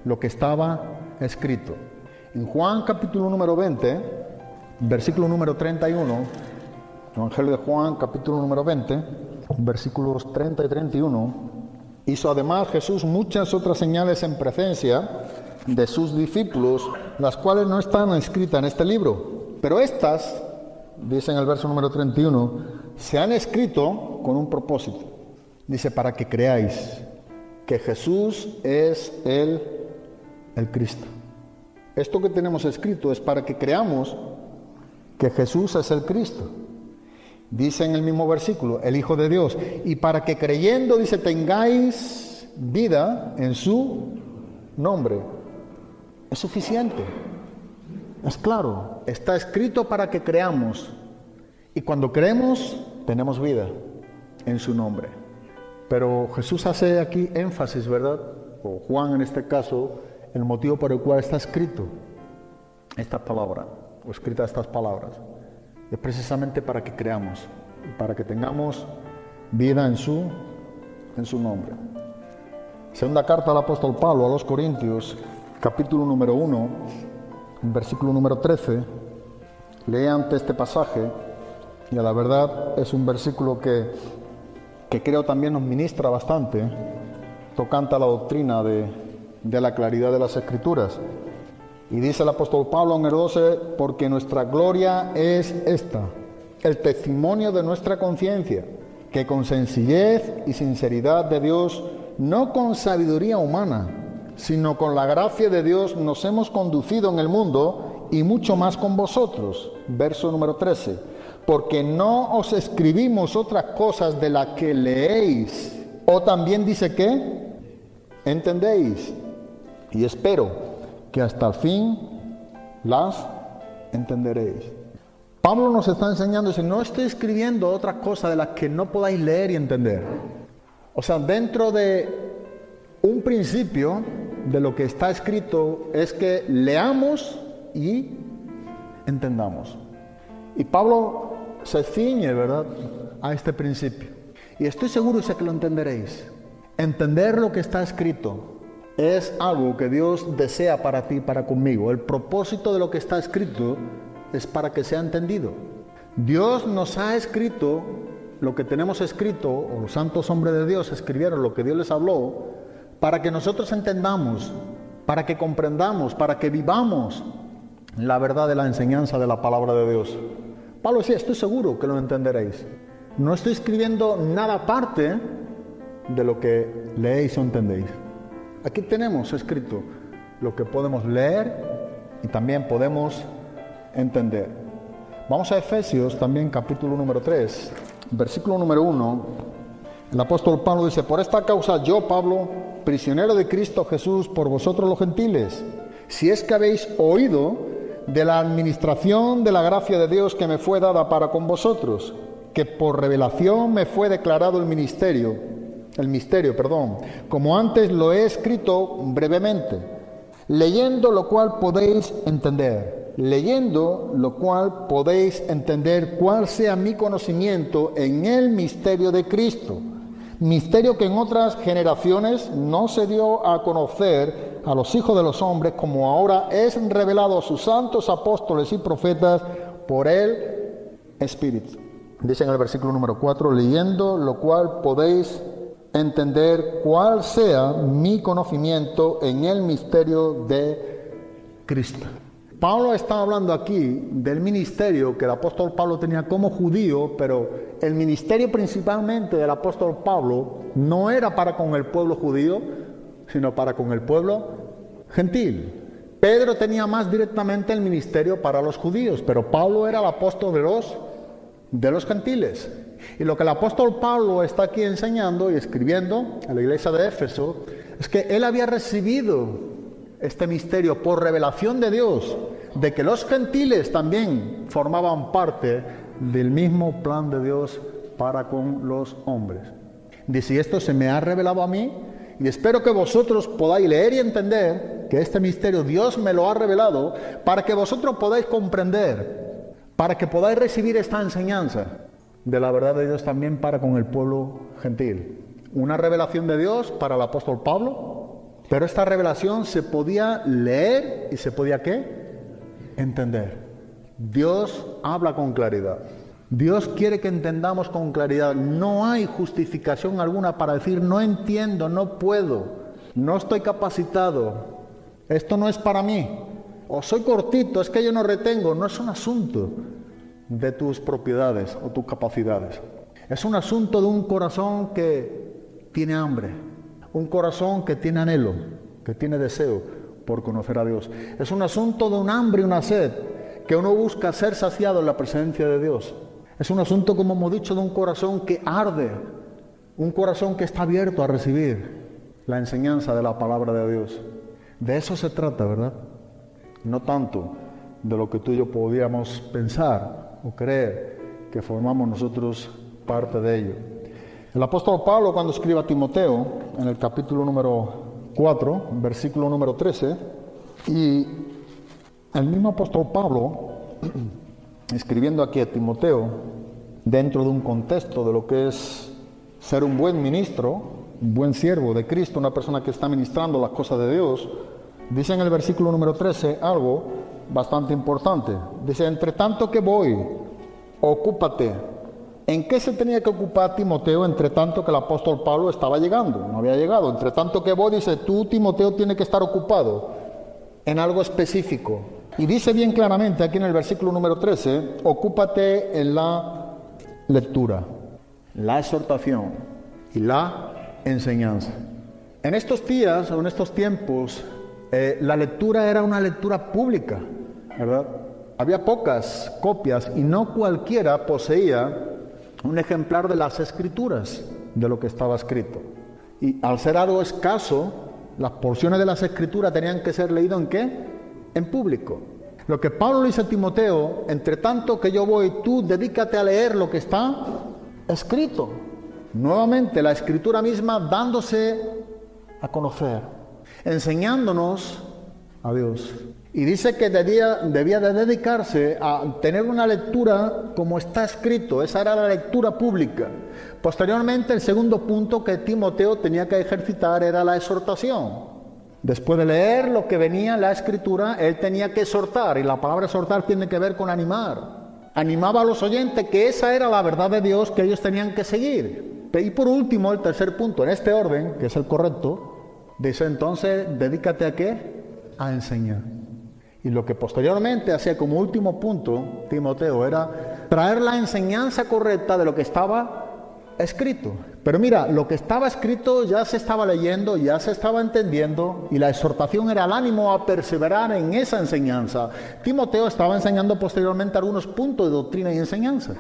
[SPEAKER 4] lo que estaba escrito. En Juan capítulo número 20, versículo número 31, Evangelio de Juan capítulo número 20, versículos 30 y 31, hizo además Jesús muchas otras señales en presencia de sus discípulos, las cuales no están escritas en este libro. Pero estas, dice en el verso número 31, se han escrito con un propósito. Dice, para que creáis que Jesús es el Cristo. Esto que tenemos escrito es para que creamos que Jesús es el Cristo. Dice en el mismo versículo, el Hijo de Dios. Y para que creyendo, dice, tengáis vida en su nombre. Es suficiente. Es claro. Está escrito para que creamos. Y cuando creemos, tenemos vida en su nombre. Pero Jesús hace aquí énfasis, ¿verdad? O Juan en este caso, el motivo por el cual está escrito esta palabra, o escritas estas palabras, es precisamente para que creamos, para que tengamos vida en su nombre. Segunda carta del apóstol Pablo a los Corintios, capítulo número 1, versículo número 13. Lee ante este pasaje, y a la verdad es un versículo que creo también nos ministra bastante, tocante a la doctrina de la claridad de las Escrituras. Y dice el apóstol Pablo en el 12, porque nuestra gloria es esta, el testimonio de nuestra conciencia, que con sencillez y sinceridad de Dios, no con sabiduría humana, sino con la gracia de Dios, nos hemos conducido en el mundo, y mucho más con vosotros. Verso número 13, porque no os escribimos otras cosas de las que leéis, o también dice que entendéis, y espero que hasta el fin las entenderéis. Pablo nos está enseñando, dice, no estoy escribiendo otras cosas de las que no podáis leer y entender. O sea, dentro de un principio de lo que está escrito es que leamos y entendamos. Y Pablo se ciñe, ¿verdad?, a este principio. Y estoy seguro, sé que lo entenderéis. Entender lo que está escrito es algo que Dios desea para ti y para conmigo. El propósito de lo que está escrito es para que sea entendido. Dios nos ha escrito lo que tenemos escrito, o los santos hombres de Dios escribieron lo que Dios les habló, para que nosotros entendamos, para que comprendamos, para que vivamos la verdad de la enseñanza de la palabra de Dios. Pablo decía, estoy seguro que lo entenderéis. No estoy escribiendo nada aparte de lo que leéis o entendéis. Aquí tenemos escrito lo que podemos leer y también podemos entender. Vamos a Efesios también, capítulo número 3, versículo número 1. El apóstol Pablo dice, por esta causa yo, Pablo, prisionero de Cristo Jesús, por vosotros los gentiles, si es que habéis oído de la administración de la gracia de Dios que me fue dada para con vosotros, que por revelación me fue declarado el misterio, como antes lo he escrito brevemente, leyendo lo cual podéis entender, cuál sea mi conocimiento en el misterio de Cristo, misterio que en otras generaciones no se dio a conocer a los hijos de los hombres, como ahora es revelado a sus santos apóstoles y profetas por el Espíritu. Dice en el versículo número 4, leyendo lo cual podéis entender cuál sea mi conocimiento en el misterio de Cristo. Pablo está hablando aquí del ministerio que el apóstol Pablo tenía como judío, pero el ministerio principalmente del apóstol Pablo no era para con el pueblo judío, sino para con el pueblo gentil. Pedro tenía más directamente el ministerio para los judíos, pero Pablo era el apóstol de los gentiles. Y lo que el apóstol Pablo está aquí enseñando y escribiendo a la iglesia de Éfeso es que él había recibido este misterio por revelación de Dios, de que los gentiles también formaban parte del mismo plan de Dios para con los hombres. Dice, y esto se me ha revelado a mí, y espero que vosotros podáis leer y entender que este misterio Dios me lo ha revelado para que vosotros podáis comprender, para que podáis recibir esta enseñanza de la verdad de Dios también para con el pueblo gentil. Una revelación de Dios para el apóstol Pablo, pero esta revelación se podía leer y se podía ¿qué? Entender. Dios habla con claridad. Dios quiere que entendamos con claridad. No hay justificación alguna para decir no entiendo, no puedo, no estoy capacitado, esto no es para mí, o soy cortito, es que yo no retengo. No es un asunto de tus propiedades o tus capacidades. Es un asunto de un corazón que tiene hambre, un corazón que tiene anhelo, que tiene deseo por conocer a Dios. Es un asunto de un hambre y una sed que uno busca ser saciado en la presencia de Dios. Es un asunto, como hemos dicho, de un corazón que arde, un corazón que está abierto a recibir la enseñanza de la palabra de Dios. De eso se trata, ¿verdad? No tanto de lo que tú y yo podríamos pensar o creer que formamos nosotros parte de ello. El apóstol Pablo, cuando escribe a Timoteo, en el capítulo número 4, versículo número 13, y el mismo apóstol Pablo, escribiendo aquí a Timoteo, dentro de un contexto de lo que es ser un buen ministro, un buen siervo de Cristo, una persona que está ministrando las cosas de Dios, dice en el versículo número 13 algo bastante importante. Dice, entre tanto que voy, ocúpate. ¿En qué se tenía que ocupar Timoteo entre tanto que el apóstol Pablo estaba llegando? No había llegado. Entre tanto que voy, dice, tú, Timoteo, tienes que estar ocupado en algo específico. Y dice bien claramente aquí en el versículo número 13, ocúpate en la lectura, la exhortación y la enseñanza. En estos días o en estos tiempos, la lectura era una lectura pública, ¿verdad? Había pocas copias y no cualquiera poseía un ejemplar de las Escrituras, de lo que estaba escrito. Y al ser algo escaso, las porciones de las Escrituras tenían que ser leídas ¿en qué? En público. Lo que Pablo le dice a Timoteo, entre tanto que yo voy, tú dedícate a leer lo que está escrito. Nuevamente, la Escritura misma dándose a conocer, enseñándonos a Dios. Y dice que debía de dedicarse a tener una lectura como está escrito. Esa era la lectura pública. Posteriormente, el segundo punto que Timoteo tenía que ejercitar era la exhortación. Después de leer lo que venía en la Escritura, él tenía que exhortar, y la palabra exhortar tiene que ver con animar. Animaba a los oyentes que esa era la verdad de Dios que ellos tenían que seguir. Y por último, el tercer punto, en este orden, que es el correcto, dice entonces, dedícate ¿a qué? A enseñar. Y lo que posteriormente hacía como último punto Timoteo era traer la enseñanza correcta de lo que estaba escrito. Pero mira, lo que estaba escrito ya se estaba leyendo, ya se estaba entendiendo, y la exhortación era el ánimo a perseverar en esa enseñanza. Timoteo estaba enseñando posteriormente algunos puntos de doctrina y enseñanza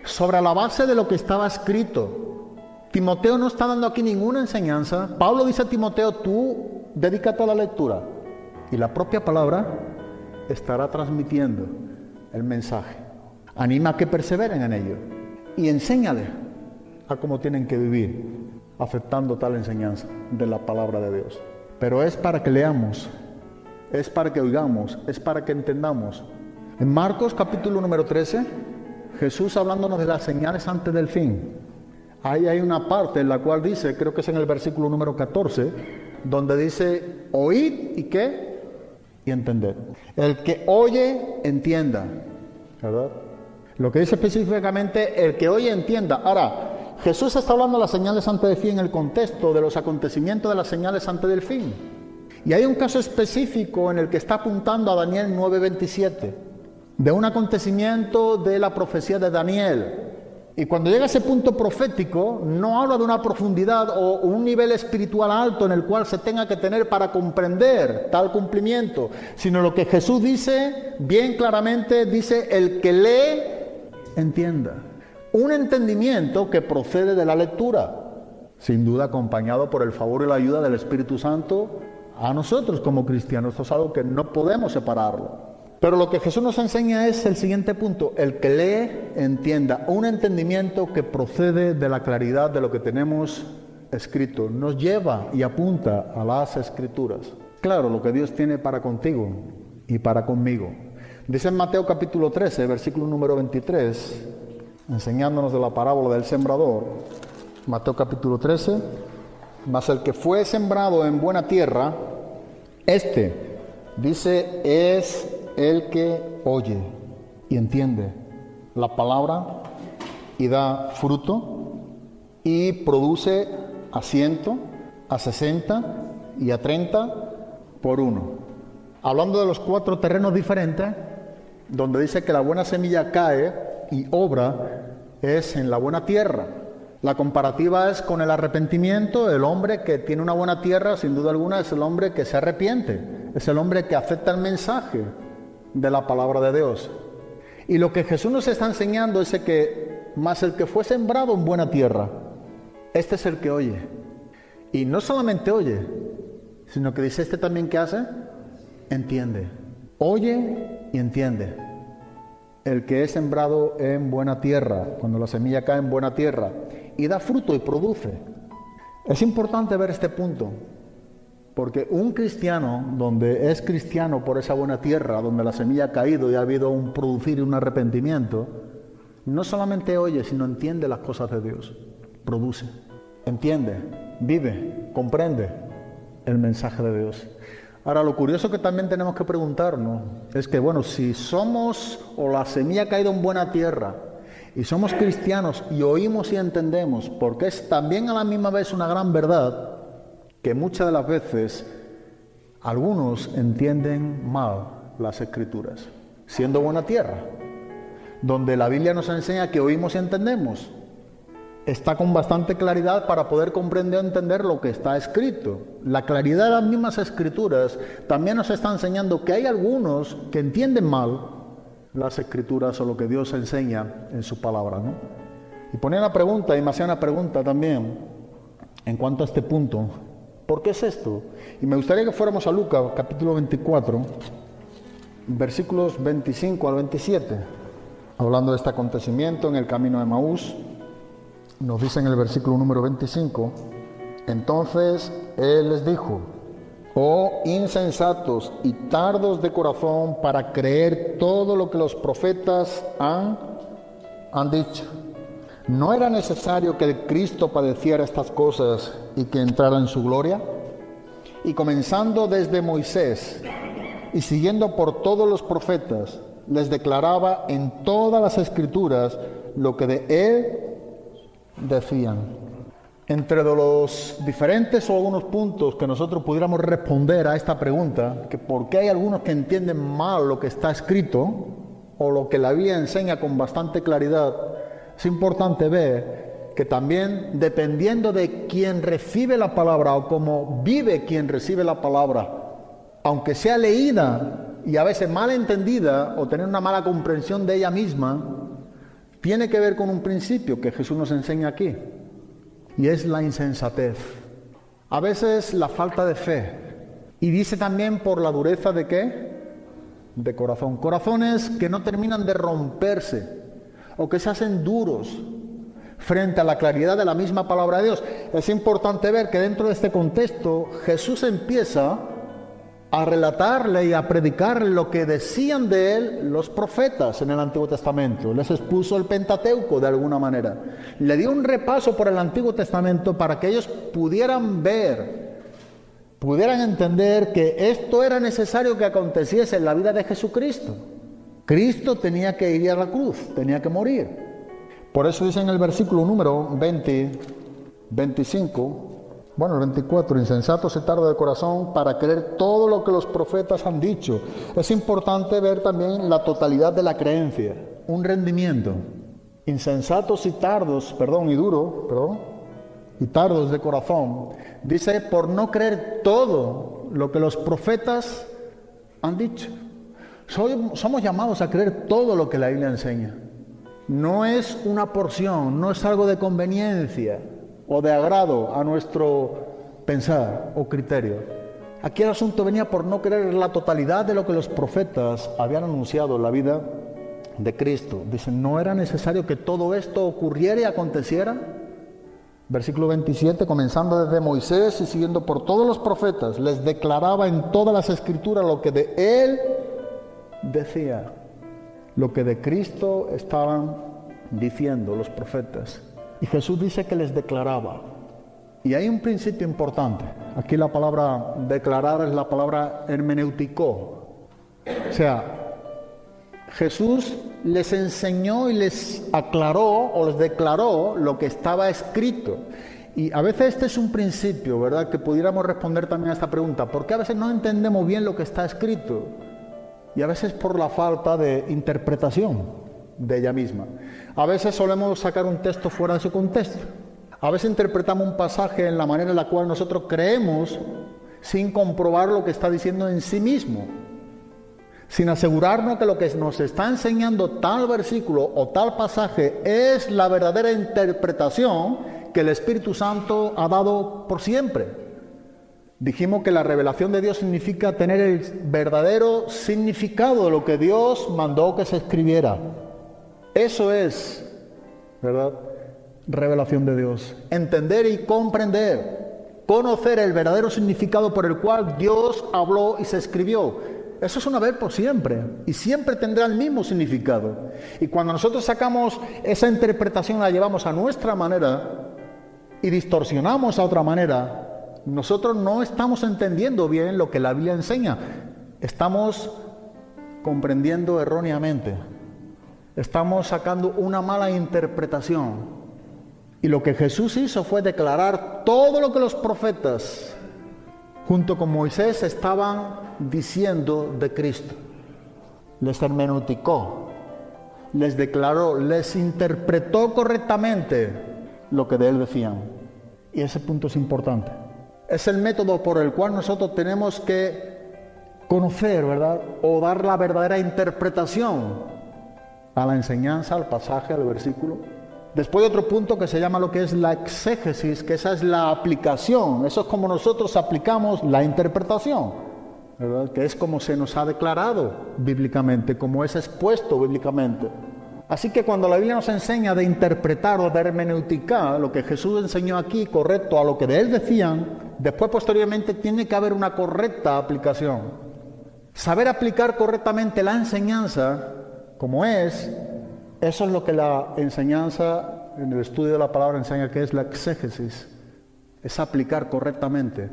[SPEAKER 4] sobre la base de lo que estaba escrito. Timoteo no está dando aquí ninguna enseñanza. Pablo dice a Timoteo, tú dedícate a la lectura, y la propia palabra estará transmitiendo el mensaje. Anima a que perseveren en ello y enséñale a cómo tienen que vivir aceptando tal enseñanza de la palabra de Dios. Pero es para que leamos, es para que oigamos, es para que entendamos. En Marcos capítulo número 13, Jesús hablándonos de las señales antes del fin. Ahí hay una parte en la cual dice, creo que es en el versículo número 14, donde dice, oíd y qué, y entended. El que oye, entienda, ¿verdad? Lo que dice específicamente, el que oye, entienda. Ahora, Jesús está hablando de las señales antes del fin en el contexto de los acontecimientos de las señales antes del fin. Y hay un caso específico en el que está apuntando a Daniel 9:27, de un acontecimiento de la profecía de Daniel. Y cuando llega a ese punto profético, no habla de una profundidad o un nivel espiritual alto en el cual se tenga que tener para comprender tal cumplimiento, sino lo que Jesús dice, bien claramente, dice, el que lee, entienda. Un entendimiento que procede de la lectura, sin duda acompañado por el favor y la ayuda del Espíritu Santo a nosotros como cristianos. Esto es algo que no podemos separarlo. Pero lo que Jesús nos enseña es el siguiente punto, el que lee, entienda, un entendimiento que procede de la claridad de lo que tenemos escrito, nos lleva y apunta a las Escrituras. Claro, lo que Dios tiene para contigo y para conmigo. Dice en Mateo capítulo 13, versículo número 23, enseñándonos de la parábola del sembrador, Mateo capítulo 13, mas el que fue sembrado en buena tierra, dice, es el que oye y entiende la palabra y da fruto y produce a 100, a 60 y a 30 por uno. Hablando de los 4 terrenos diferentes, donde dice que la buena semilla cae y obra es en la buena tierra. La comparativa es con el arrepentimiento. El hombre que tiene una buena tierra, sin duda alguna, es el hombre que se arrepiente, es el hombre que acepta el mensaje de la palabra de Dios. Y lo que Jesús nos está enseñando es que más el que fue sembrado en buena tierra, este es el que oye. Y no solamente oye, sino que dice también ¿qué hace? Entiende. Oye y entiende. El que es sembrado en buena tierra, cuando la semilla cae en buena tierra y da fruto y produce. Es importante ver este punto, porque un cristiano, donde es cristiano por esa buena tierra, donde la semilla ha caído y ha habido un producir y un arrepentimiento, no solamente oye, sino entiende las cosas de Dios, produce, entiende, vive, comprende el mensaje de Dios. Ahora, lo curioso que también tenemos que preguntarnos es que, bueno, si somos, o la semilla ha caído en buena tierra, y somos cristianos y oímos y entendemos, porque es también a la misma vez una gran verdad, que muchas de las veces algunos entienden mal las Escrituras, siendo buena tierra, donde la Biblia nos enseña que oímos y entendemos, está con bastante claridad para poder comprender o entender lo que está escrito. La claridad de las mismas Escrituras también nos está enseñando que hay algunos que entienden mal las Escrituras o lo que Dios enseña en su palabra, ¿no? Y ponía una pregunta, y me hacía una pregunta también en cuanto a este punto. ¿Por qué es esto? Y me gustaría que fuéramos a Lucas, capítulo 24, versículos 25 al 27, hablando de este acontecimiento en el camino de Emaús. Nos dice en el versículo número 25, entonces Él les dijo, oh insensatos y tardos de corazón para creer todo lo que los profetas han dicho. ¿No era necesario que el Cristo padeciera estas cosas y que entrara en su gloria? y comenzando desde Moisés y siguiendo por todos los profetas, les declaraba en todas las escrituras lo que de él decían. Entre los diferentes o algunos puntos que nosotros pudiéramos responder a esta pregunta, que por qué hay algunos que entienden mal lo que está escrito o lo que la Biblia enseña con bastante claridad, es importante ver que también dependiendo de quién recibe la palabra o cómo vive quien recibe la palabra, aunque sea leída y a veces mal entendida o tener una mala comprensión de ella misma, tiene que ver con un principio que Jesús nos enseña aquí, y es la insensatez. A veces la falta de fe. Y dice también por la dureza de ¿qué? De corazón. Corazones que no terminan de romperse o que se hacen duros frente a la claridad de la misma palabra de Dios. Es importante ver que dentro de este contexto Jesús empieza a relatarle y a predicarle lo que decían de él los profetas en el Antiguo Testamento. Les expuso el Pentateuco de alguna manera. Le dio un repaso por el Antiguo Testamento para que ellos pudieran ver, pudieran entender que esto era necesario que aconteciese en la vida de Jesucristo. Cristo tenía que ir a la cruz, tenía que morir. Por eso dice en el versículo número 25, el 24, insensatos y tardos de corazón para creer todo lo que los profetas han dicho. Es importante ver también la totalidad de la creencia, un rendimiento. Insensatos y tardos, y tardos de corazón. Dice, por no creer todo lo que los profetas han dicho. Somos llamados a creer todo lo que la Biblia enseña. No es una porción, no es algo de conveniencia o de agrado a nuestro pensar o criterio. Aquí el asunto venía por no creer la totalidad de lo que los profetas habían anunciado en la vida de Cristo. Dicen, ¿no era necesario que todo esto ocurriera y aconteciera? Versículo 27, comenzando desde Moisés y siguiendo por todos los profetas, les declaraba en todas las escrituras lo que de él decía, lo que de Cristo estaban diciendo los profetas. Y Jesús dice que les declaraba. Y hay un principio importante. Aquí la palabra declarar es la palabra hermenéutico. O sea, Jesús les enseñó y les aclaró o les declaró lo que estaba escrito. Y a veces este es un principio, ¿verdad? Que pudiéramos responder también a esta pregunta. ¿Por qué a veces no entendemos bien lo que está escrito? Y a veces por la falta de interpretación de ella misma. A veces solemos sacar un texto fuera de su contexto. A veces interpretamos un pasaje en la manera en la cual nosotros creemos sin comprobar lo que está diciendo en sí mismo, sin asegurarnos que lo que nos está enseñando tal versículo o tal pasaje es la verdadera interpretación que el Espíritu Santo ha dado por siempre. Dijimos que la revelación de Dios significa tener el verdadero significado de lo que Dios mandó que se escribiera. Eso es, ¿verdad?, revelación de Dios. Entender y comprender, conocer el verdadero significado por el cual Dios habló y se escribió. Eso es una vez por siempre y siempre tendrá el mismo significado. Y cuando nosotros sacamos esa interpretación, la llevamos a nuestra manera y distorsionamos a otra manera, nosotros no estamos entendiendo bien lo que la Biblia enseña. Estamos comprendiendo erróneamente. Estamos sacando una mala interpretación. Y lo que Jesús hizo fue declarar todo lo que los profetas, junto con Moisés, estaban diciendo de Cristo. Les hermeneuticó, les declaró, les interpretó correctamente lo que de él decían. Y ese punto es importante. Es el método por el cual nosotros tenemos que conocer, ¿verdad?, o dar la verdadera interpretación a la enseñanza, al pasaje, al versículo. Después otro punto que se llama lo que es la exégesis, que esa es la aplicación. Eso es como nosotros aplicamos la interpretación, ¿verdad?, que es como se nos ha declarado bíblicamente, como es expuesto bíblicamente. Así que cuando la Biblia nos enseña de interpretar o de hermenéutica, lo que Jesús enseñó aquí, correcto a lo que de él decían, después posteriormente tiene que haber una correcta aplicación. Saber aplicar correctamente la enseñanza, como es, eso es lo que la enseñanza, en el estudio de la palabra enseña, que es la exégesis, es aplicar correctamente.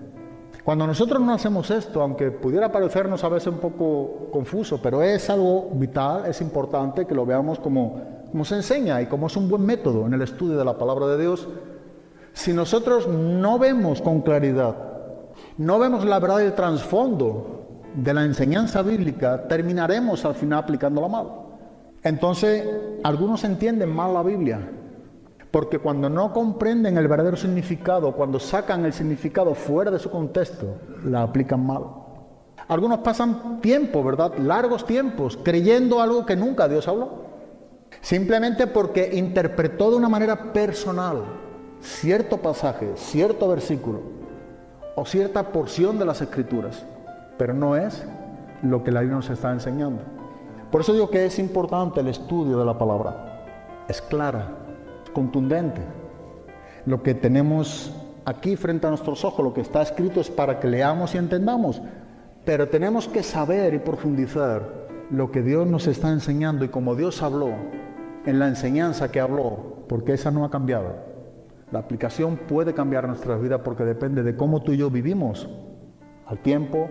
[SPEAKER 4] Cuando nosotros no hacemos esto, aunque pudiera parecernos a veces un poco confuso, pero es algo vital, es importante que lo veamos como se enseña y como es un buen método en el estudio de la palabra de Dios. Si nosotros no vemos con claridad, no vemos la verdad y el trasfondo de la enseñanza bíblica, terminaremos al final aplicándola mal. Entonces, algunos entienden mal la Biblia, porque cuando no comprenden el verdadero significado, cuando sacan el significado fuera de su contexto, la aplican mal. Algunos pasan tiempo, ¿verdad? Largos tiempos, creyendo algo que nunca Dios habló. Simplemente porque interpretó de una manera personal cierto pasaje, cierto versículo o cierta porción de las Escrituras, pero no es lo que la Biblia nos está enseñando. Por eso digo que es importante el estudio de la palabra. Es clara, contundente. Lo que tenemos aquí frente a nuestros ojos, lo que está escrito es para que leamos y entendamos, pero tenemos que saber y profundizar lo que Dios nos está enseñando y como Dios habló en la enseñanza que habló, porque esa no ha cambiado. La aplicación puede cambiar nuestras vidas porque depende de cómo tú y yo vivimos, al tiempo,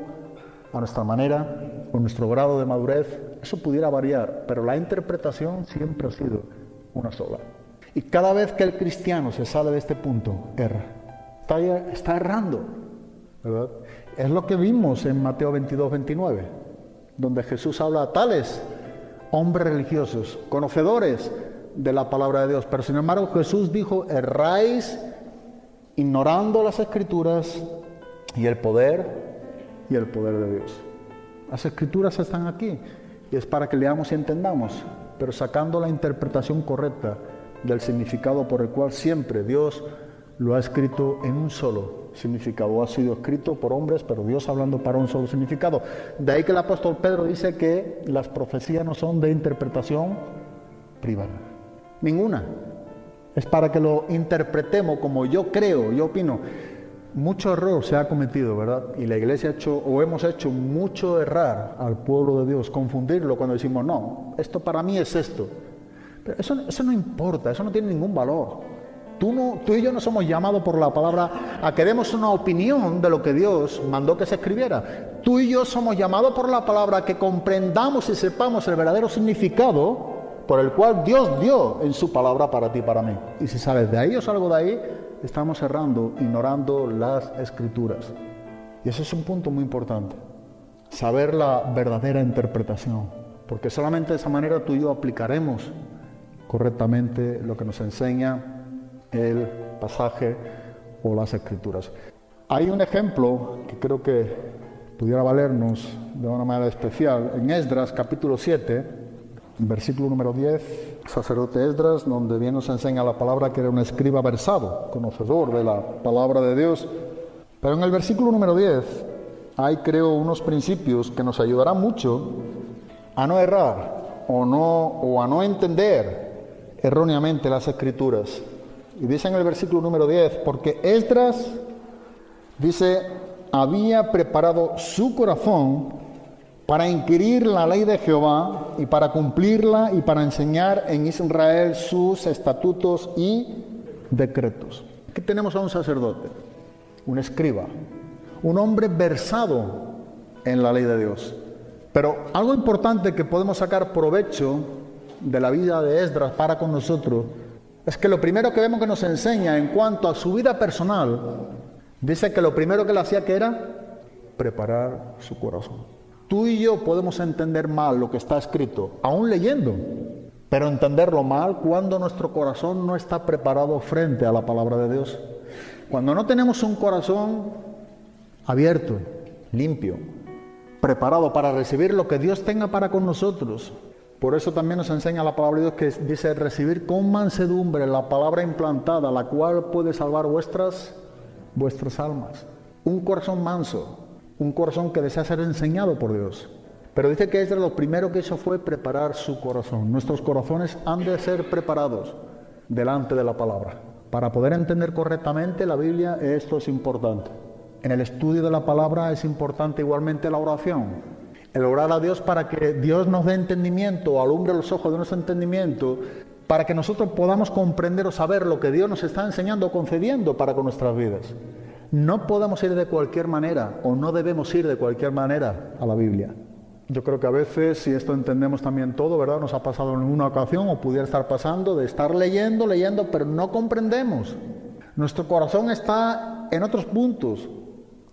[SPEAKER 4] a nuestra manera, con nuestro grado de madurez. Eso pudiera variar, pero la interpretación siempre ha sido una sola. Y cada vez que el cristiano se sale de este punto, erra. Está errando, ¿verdad? Es lo que vimos en Mateo 22, 29, donde Jesús habla a tales hombres religiosos, conocedores de la palabra de Dios, pero sin embargo Jesús dijo: erráis ignorando las Escrituras y el poder de Dios. Las Escrituras están aquí y es para que leamos y entendamos, pero sacando la interpretación correcta del significado por el cual siempre Dios lo ha escrito en un solo significado. Ha sido escrito por hombres, pero Dios hablando para un solo significado. De ahí que el apóstol Pedro dice que las profecías no son de interpretación privada. Ninguna. Es para que lo interpretemos como yo creo, yo opino. Mucho error se ha cometido, ¿verdad? Y la iglesia hemos hecho mucho errar al pueblo de Dios, confundirlo cuando decimos, no, esto para mí es esto. Pero eso no importa, eso no tiene ningún valor. Tú y yo no somos llamados por la palabra a que demos una opinión de lo que Dios mandó que se escribiera. Tú y yo somos llamados por la palabra a que comprendamos y sepamos el verdadero significado por el cual Dios dio en su palabra para ti y para mí. Y si sales de ahí o salgo de ahí, estamos errando, ignorando las Escrituras. Y ese es un punto muy importante. Saber la verdadera interpretación. Porque solamente de esa manera tú y yo aplicaremos correctamente lo que nos enseña el pasaje o las Escrituras. Hay un ejemplo que creo que pudiera valernos de una manera especial en Esdras capítulo 7, versículo número 10, sacerdote Esdras, donde bien nos enseña la palabra que era un escriba versado, conocedor de la palabra de Dios. Pero en el versículo número 10 hay, creo, unos principios que nos ayudarán mucho a no errar o a no entender erróneamente las Escrituras. Y dice en el versículo número 10, porque Esdras, dice, había preparado su corazón para inquirir la ley de Jehová y para cumplirla y para enseñar en Israel sus estatutos y decretos. Aquí tenemos a un sacerdote, un escriba, un hombre versado en la ley de Dios. Pero algo importante que podemos sacar provecho de la vida de Esdras para con nosotros es que lo primero que vemos que nos enseña en cuanto a su vida personal, dice que lo primero que le hacía que era preparar su corazón. Tú y yo podemos entender mal lo que está escrito, aún leyendo, pero entenderlo mal cuando nuestro corazón no está preparado frente a la palabra de Dios. Cuando no tenemos un corazón abierto, limpio, preparado para recibir lo que Dios tenga para con nosotros. Por eso también nos enseña la palabra de Dios que dice recibir con mansedumbre la palabra implantada, la cual puede salvar vuestras almas. Un corazón manso, un corazón que desea ser enseñado por Dios. Pero dice que lo primero que hizo fue preparar su corazón. Nuestros corazones han de ser preparados delante de la palabra. Para poder entender correctamente la Biblia, esto es importante. En el estudio de la palabra es importante igualmente la oración. El orar a Dios para que Dios nos dé entendimiento, alumbre los ojos de nuestro entendimiento, para que nosotros podamos comprender o saber lo que Dios nos está enseñando o concediendo para con nuestras vidas. No podemos ir de cualquier manera, o no debemos ir de cualquier manera a la Biblia. Yo creo que a veces, si esto entendemos también todo, ¿verdad? Nos ha pasado en una ocasión, o pudiera estar pasando, de estar leyendo, pero no comprendemos. Nuestro corazón está en otros puntos,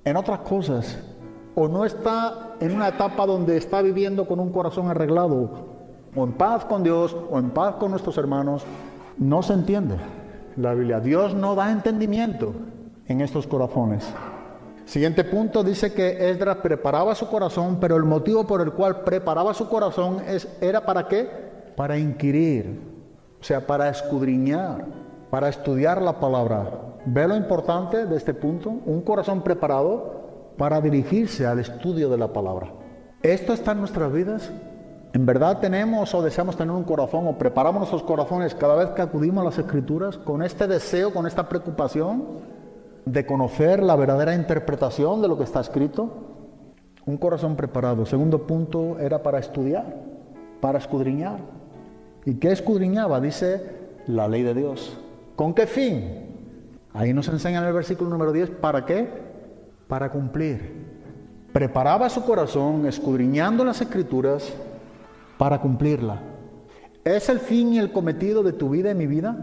[SPEAKER 4] en otras cosas, o no está en una etapa donde está viviendo con un corazón arreglado, o en paz con Dios, o en paz con nuestros hermanos. No se entiende la Biblia. Dios no da entendimiento en estos corazones. Siguiente punto, dice que Esdras preparaba su corazón, pero el motivo por el cual preparaba su corazón era ¿para qué? Para inquirir, o sea, para escudriñar, para estudiar la palabra. ¿Ve lo importante de este punto? Un corazón preparado para dirigirse al estudio de la palabra. ¿Esto está en nuestras vidas? ¿En verdad tenemos o deseamos tener un corazón o preparamos nuestros corazones cada vez que acudimos a las Escrituras con este deseo, con esta preocupación de conocer la verdadera interpretación de lo que está escrito? Un corazón preparado. Segundo punto, era para estudiar, para escudriñar. ¿Y qué escudriñaba? Dice, la ley de Dios. ¿Con qué fin? Ahí nos enseña en el versículo número 10, ¿para qué? Para cumplir. Preparaba su corazón, escudriñando las Escrituras, para cumplirla. ¿Es el fin y el cometido de tu vida y mi vida?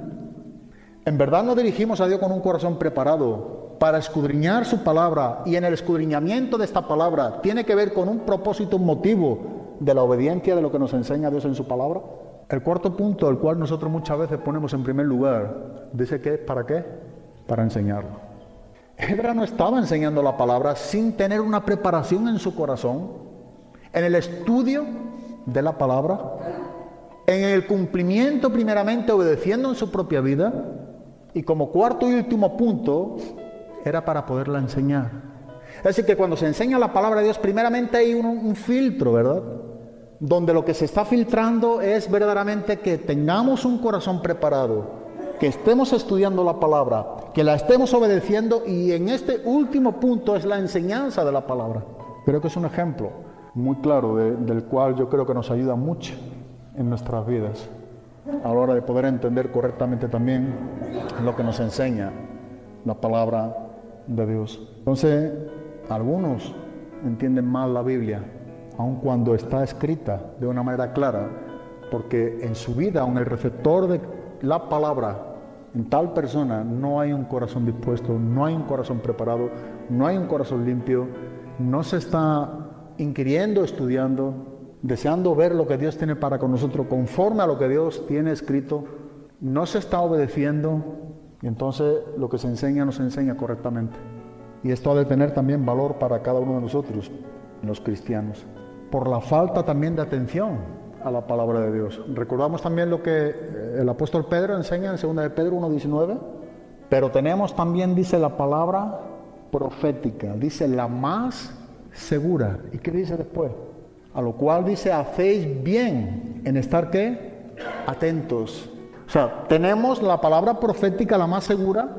[SPEAKER 4] ¿En verdad nos dirigimos a Dios con un corazón preparado para escudriñar su palabra, y en el escudriñamiento de esta palabra tiene que ver con un propósito, un motivo de la obediencia de lo que nos enseña Dios en su palabra? El cuarto punto, el cual nosotros muchas veces ponemos en primer lugar, dice que ¿para qué? Para enseñarlo. Esdras no estaba enseñando la palabra sin tener una preparación en su corazón, en el estudio de la palabra, en el cumplimiento primeramente obedeciendo en su propia vida, y como cuarto y último punto, era para poderla enseñar. Es decir, que cuando se enseña la palabra de Dios, primeramente hay un filtro, ¿verdad? Donde lo que se está filtrando es verdaderamente que tengamos un corazón preparado, que estemos estudiando la palabra, que la estemos obedeciendo, y en este último punto es la enseñanza de la palabra. Creo que es un ejemplo muy claro del cual yo creo que nos ayuda mucho en nuestras vidas a la hora de poder entender correctamente también lo que nos enseña la palabra de Dios. Entonces, algunos entienden mal la Biblia, aun cuando está escrita de una manera clara, porque en su vida, aun el receptor de la palabra, en tal persona no hay un corazón dispuesto, no hay un corazón preparado, no hay un corazón limpio, no se está inquiriendo, estudiando, deseando ver lo que Dios tiene para con nosotros conforme a lo que Dios tiene escrito, no se está obedeciendo, y entonces lo que se enseña no se enseña correctamente. Y esto ha de tener también valor para cada uno de nosotros, los cristianos, por la falta también de atención a la palabra de Dios. Recordamos también lo que el apóstol Pedro enseña en 2 de Pedro 1:19, pero tenemos también, dice, la palabra profética, dice la más segura. ¿Y qué dice después? A lo cual dice, hacéis bien en estar, ¿qué? Atentos. O sea, tenemos la palabra profética la más segura,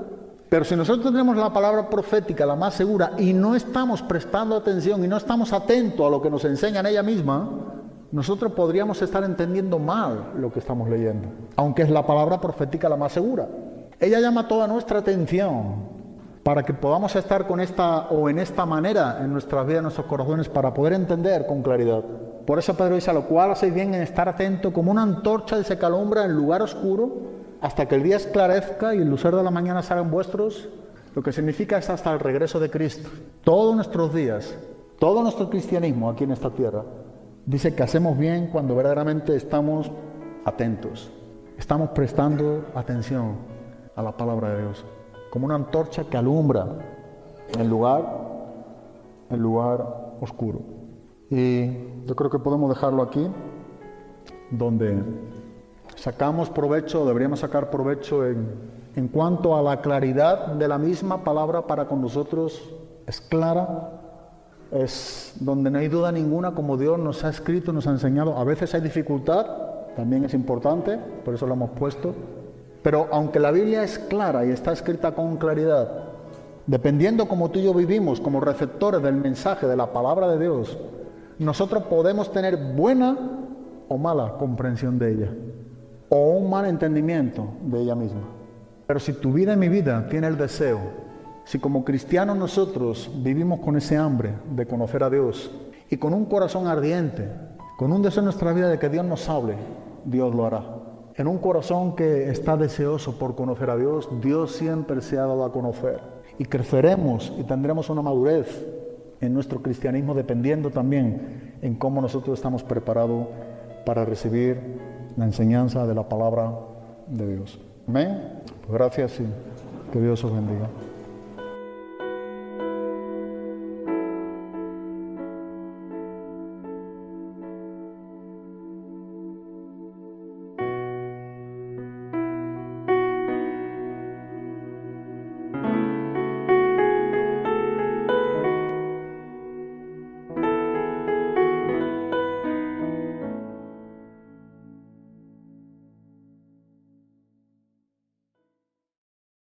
[SPEAKER 4] pero si nosotros tenemos la palabra profética la más segura y no estamos prestando atención y no estamos atentos a lo que nos enseña en ella misma, nosotros podríamos estar entendiendo mal lo que estamos leyendo, aunque es la palabra profética la más segura. Ella llama toda nuestra atención para que podamos estar con esta o en esta manera en nuestras vidas, en nuestros corazones, para poder entender con claridad. Por eso Pedro dice, a lo cual hacéis bien en estar atento como una antorcha que se alumbra en lugar oscuro hasta que el día esclarezca y el lucero de la mañana salgan vuestros, lo que significa es hasta el regreso de Cristo. Todos nuestros días, todo nuestro cristianismo aquí en esta tierra, dice que hacemos bien cuando verdaderamente estamos atentos, estamos prestando atención a la palabra de Dios, como una antorcha que alumbra en lugar oscuro. Y yo creo que podemos dejarlo aquí, donde sacamos provecho, deberíamos sacar provecho en cuanto a la claridad de la misma palabra para con nosotros. Es clara, es donde no hay duda ninguna, como Dios nos ha escrito, nos ha enseñado. A veces hay dificultad, también es importante, por eso lo hemos puesto. Pero aunque la Biblia es clara y está escrita con claridad, dependiendo como tú y yo vivimos como receptores del mensaje de la palabra de Dios, nosotros podemos tener buena o mala comprensión de ella, o un mal entendimiento de ella misma. Pero si tu vida y mi vida tiene el deseo Si como cristianos nosotros vivimos con ese hambre de conocer a Dios y con un corazón ardiente, con un deseo en nuestra vida de que Dios nos hable, Dios lo hará. En un corazón que está deseoso por conocer a Dios, Dios siempre se ha dado a conocer. Y creceremos y tendremos una madurez en nuestro cristianismo dependiendo también en cómo nosotros estamos preparados para recibir la enseñanza de la palabra de Dios. Amén. Pues gracias y que Dios os bendiga.